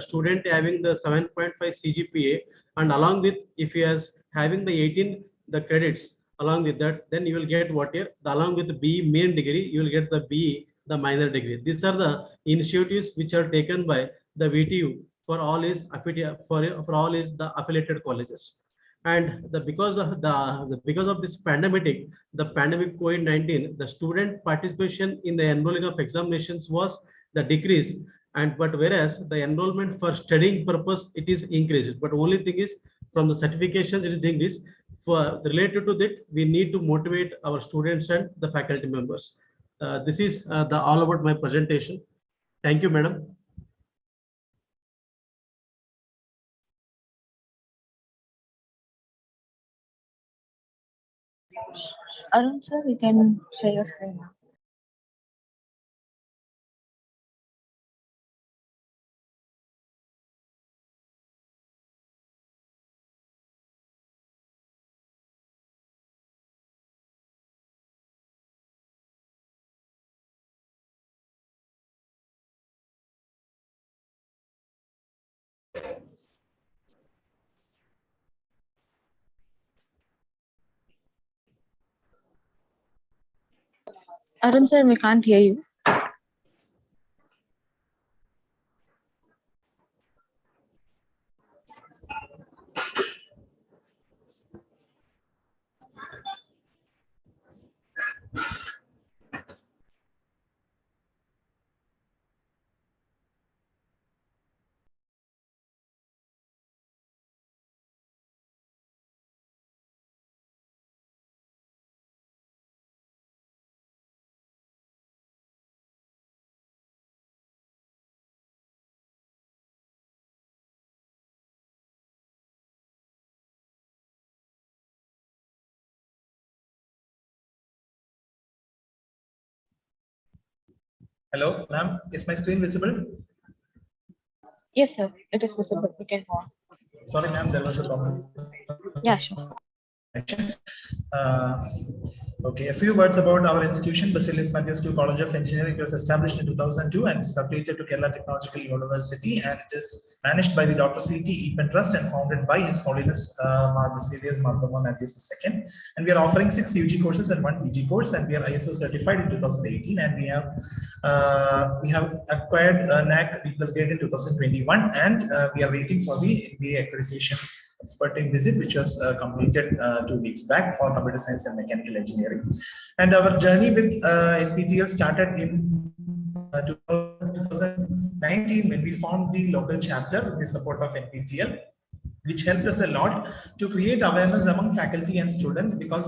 student having the 7.5 CGPA, and along with if he has having the 18 the credits along with that, then you will get what here, along with the BE main degree, you will get the BE the minor degree. These are the initiatives which are taken by the VTU for all is the affiliated colleges. And because of this pandemic, the pandemic COVID-19, the student participation in the enrolling of examinations was the decrease, but whereas the enrollment for studying purpose, it is increased. But only thing is, from the certifications, it is increased. For related to that, we need to motivate our students and the faculty members. This is all about my presentation. Thank you, madam. Arun sir, you can share your screen now. Arun sir, we can't hear you. Hello, ma'am. Is my screen visible? Yes, sir. It is visible. You can go on. Sorry, ma'am. There was a problem. Yeah, sure, sir. Okay, a few words about our institution, Baselios Mathews College of Engineering. It was established in 2002 and is affiliated to Kerala Technological University, and it is managed by the Dr. C.T. Eapen Trust and founded by His Holiness Baselios Marthoma Mathews II. And we are offering 6 UG courses and 1 PG course, and we are ISO certified in 2018, and we have acquired NAC B+ grade in 2021, and we are waiting for the NBA accreditation experting visit, which was completed 2 weeks back for computer science and mechanical engineering. And our journey with NPTEL started in 2019 when we formed the local chapter with the support of NPTEL, which helped us a lot to create awareness among faculty and students, because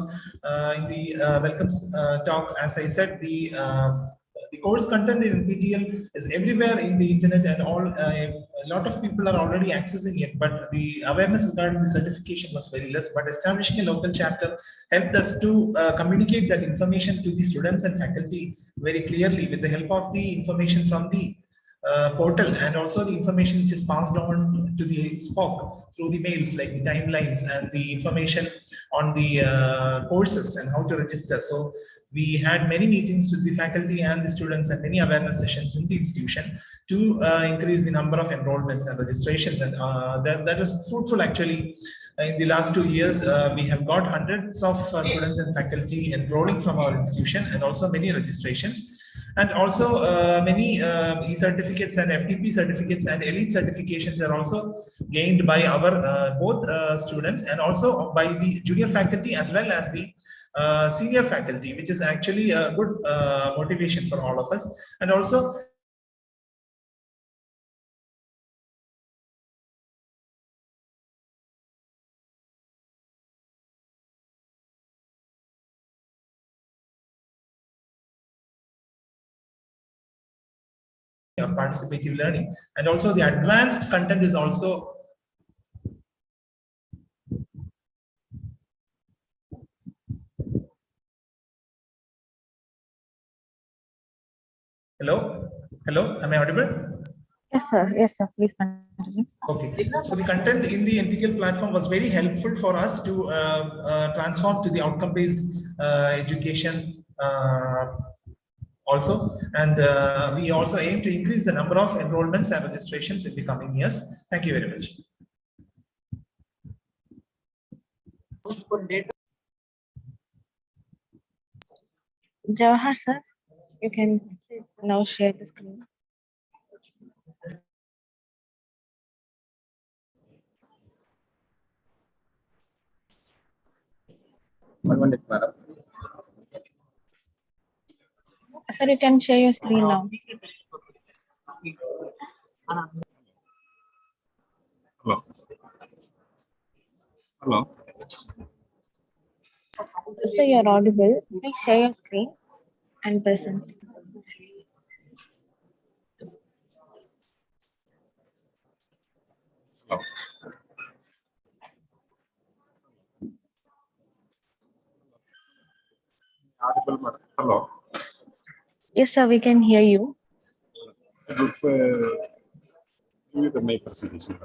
in the welcome talk, as I said, the course content in NPTEL is everywhere in the internet, and a lot of people are already accessing it, but the awareness regarding the certification was very less. But establishing a local chapter helped us to communicate that information to the students and faculty very clearly with the help of the information from the portal, and also the information which is passed on to the SPOC through the mails, like the timelines and the information on the courses and how to register. So we had many meetings with the faculty and the students and many awareness sessions in the institution to increase the number of enrollments and registrations, and that was fruitful actually. In the last 2 years, we have got hundreds of students and faculty enrolling from our institution, and also many registrations, and also many e-certificates and FTP certificates and elite certifications are also gained by our both students and also by the junior faculty as well as the senior faculty, which is actually a good motivation for all of us. And also participative learning, and also the advanced content is also hello, am I audible? Yes sir, please continue. Okay, so the content in the NPTEL platform was very helpful for us to transform to the outcome-based education also, and we also aim to increase the number of enrollments and registrations in the coming years. Thank you very much. Jawahar sir, you can now share the screen. Sir, you can share your screen now. Hello. Sir, you're audible. Please share your screen and present. Hello. Yes, sir, we can hear you. Give the main presentation.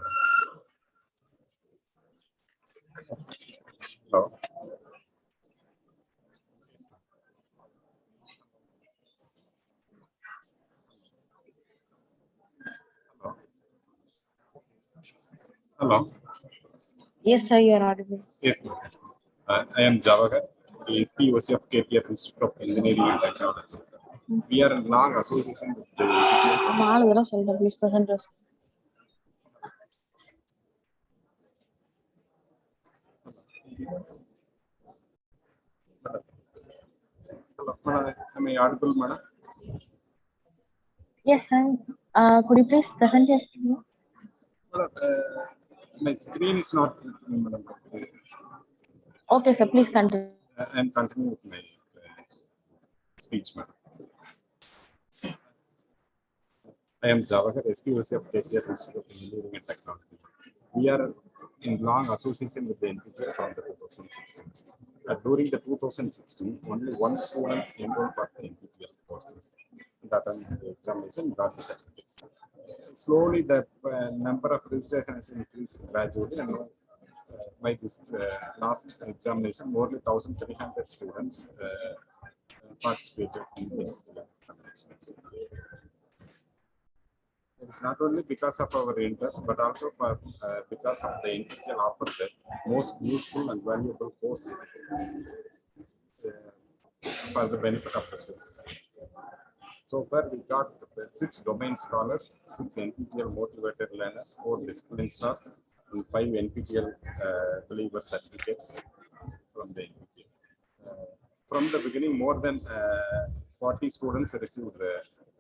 Hello. Hello. Yes, sir, you're audible. Yes. I am Jawahar, POC of KPF Institute of Engineering and Technology. We are in long association with the Please present your screen. Hello, am I audible, madam? Yes, sir. Could you please present your screen? My screen is not, madam. Okay, sir, please continue. I am continuing with my speech, madam. I am Jawahar, SPOC of KPF Institute of Engineering and Technology. We are in long association with the NPTEL from the 2016. During the 2016, only one student enrolled for the NPTEL courses. That the examination got the certificates. Slowly, the number of registration has increased gradually, and by this last examination, more than 1,300 students participated in the examinations. It's not only because of our interest, but also for because of the NPTEL offer the most useful and valuable course for the benefit of the students. So far, we got 6 domain scholars, 6 NPTEL motivated learners, 4 discipline stars, and 5 NPTEL believer certificates from the NPTEL. From the beginning, more than 40 students received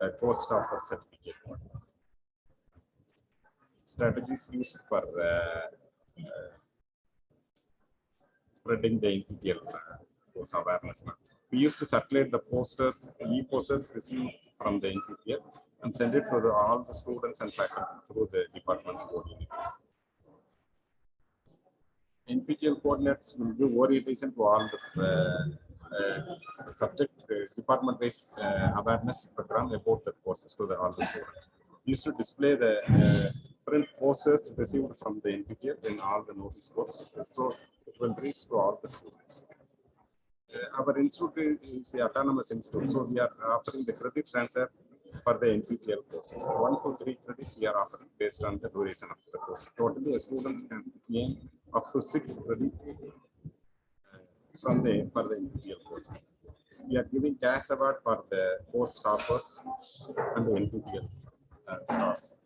the course staffer certificate. Strategies used for spreading the NPTEL course awareness. We used to circulate the posters, e-posters received from the NPTEL, and send it to all the students and faculty through the department coordinators. NPTEL coordinates will give orientation to all the subject department-based awareness program about the courses to all the students. We used to display the different posters received from the NPTEL in all the notice boards, so it will reach to all the students. Our institute is the autonomous institute, so we are offering the credit transfer for the NPTEL courses. 1 to 3 credits we are offering based on the duration of the course. Totally, a student can gain up to 6 credits for the NPTEL courses. We are giving cash award for the course toppers and the NPTEL stars.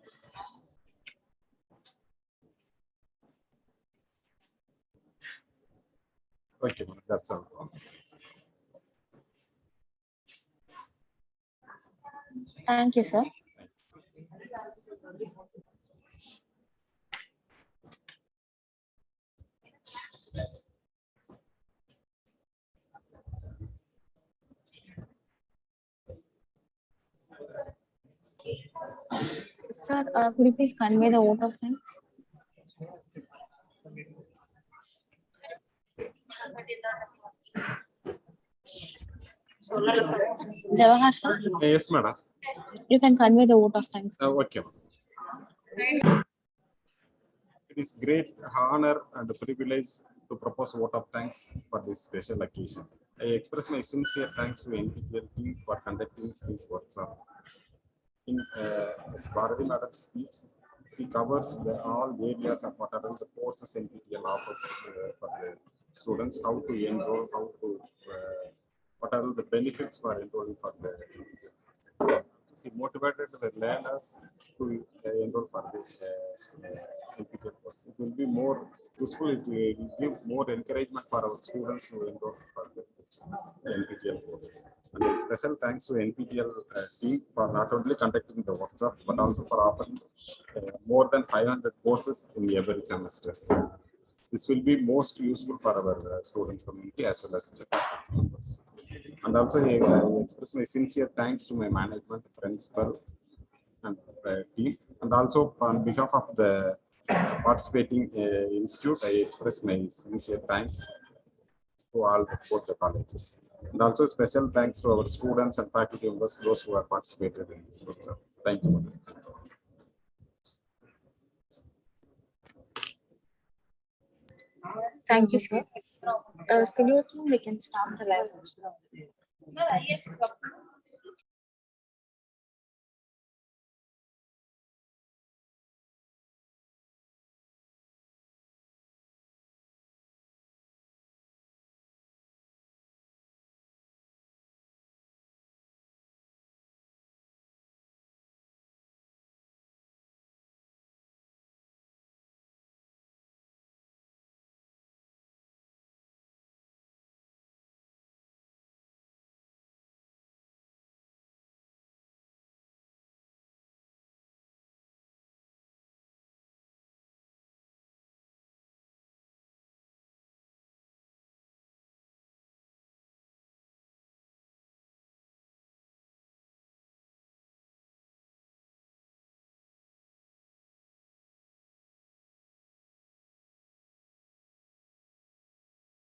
Okay, that's all. Thank you, sir. Sir, could you please convey the vote of thanks? Jawahar, sir? Yes, madam. You can convey the vote of thanks. Okay. It is great honor and privilege to propose vote of thanks for this special occasion. I express my sincere thanks to NPTEL team for conducting this workshop. In as Bharati Madam speaks, she covers all areas of what are the courses NPTEL offers for the students, how to enroll, how to what are the benefits for enrolling for the she motivated the learners to enroll for the NPTEL course. It will be more useful, it will give more encouragement for our students to enroll for the NPTEL courses. And a special thanks to NPTEL team for not only conducting the workshops but also for offering more than 500 courses in every semester. This will be most useful for our students community as well as the members. And also I express my sincere thanks to my management, principal and team. And also on behalf of the participating institute, I express my sincere thanks to all both the colleges. And also special thanks to our students and faculty members, those who have participated in this workshop. Thank you. Thank you, sir. Studio team, we can start the live session. Yes.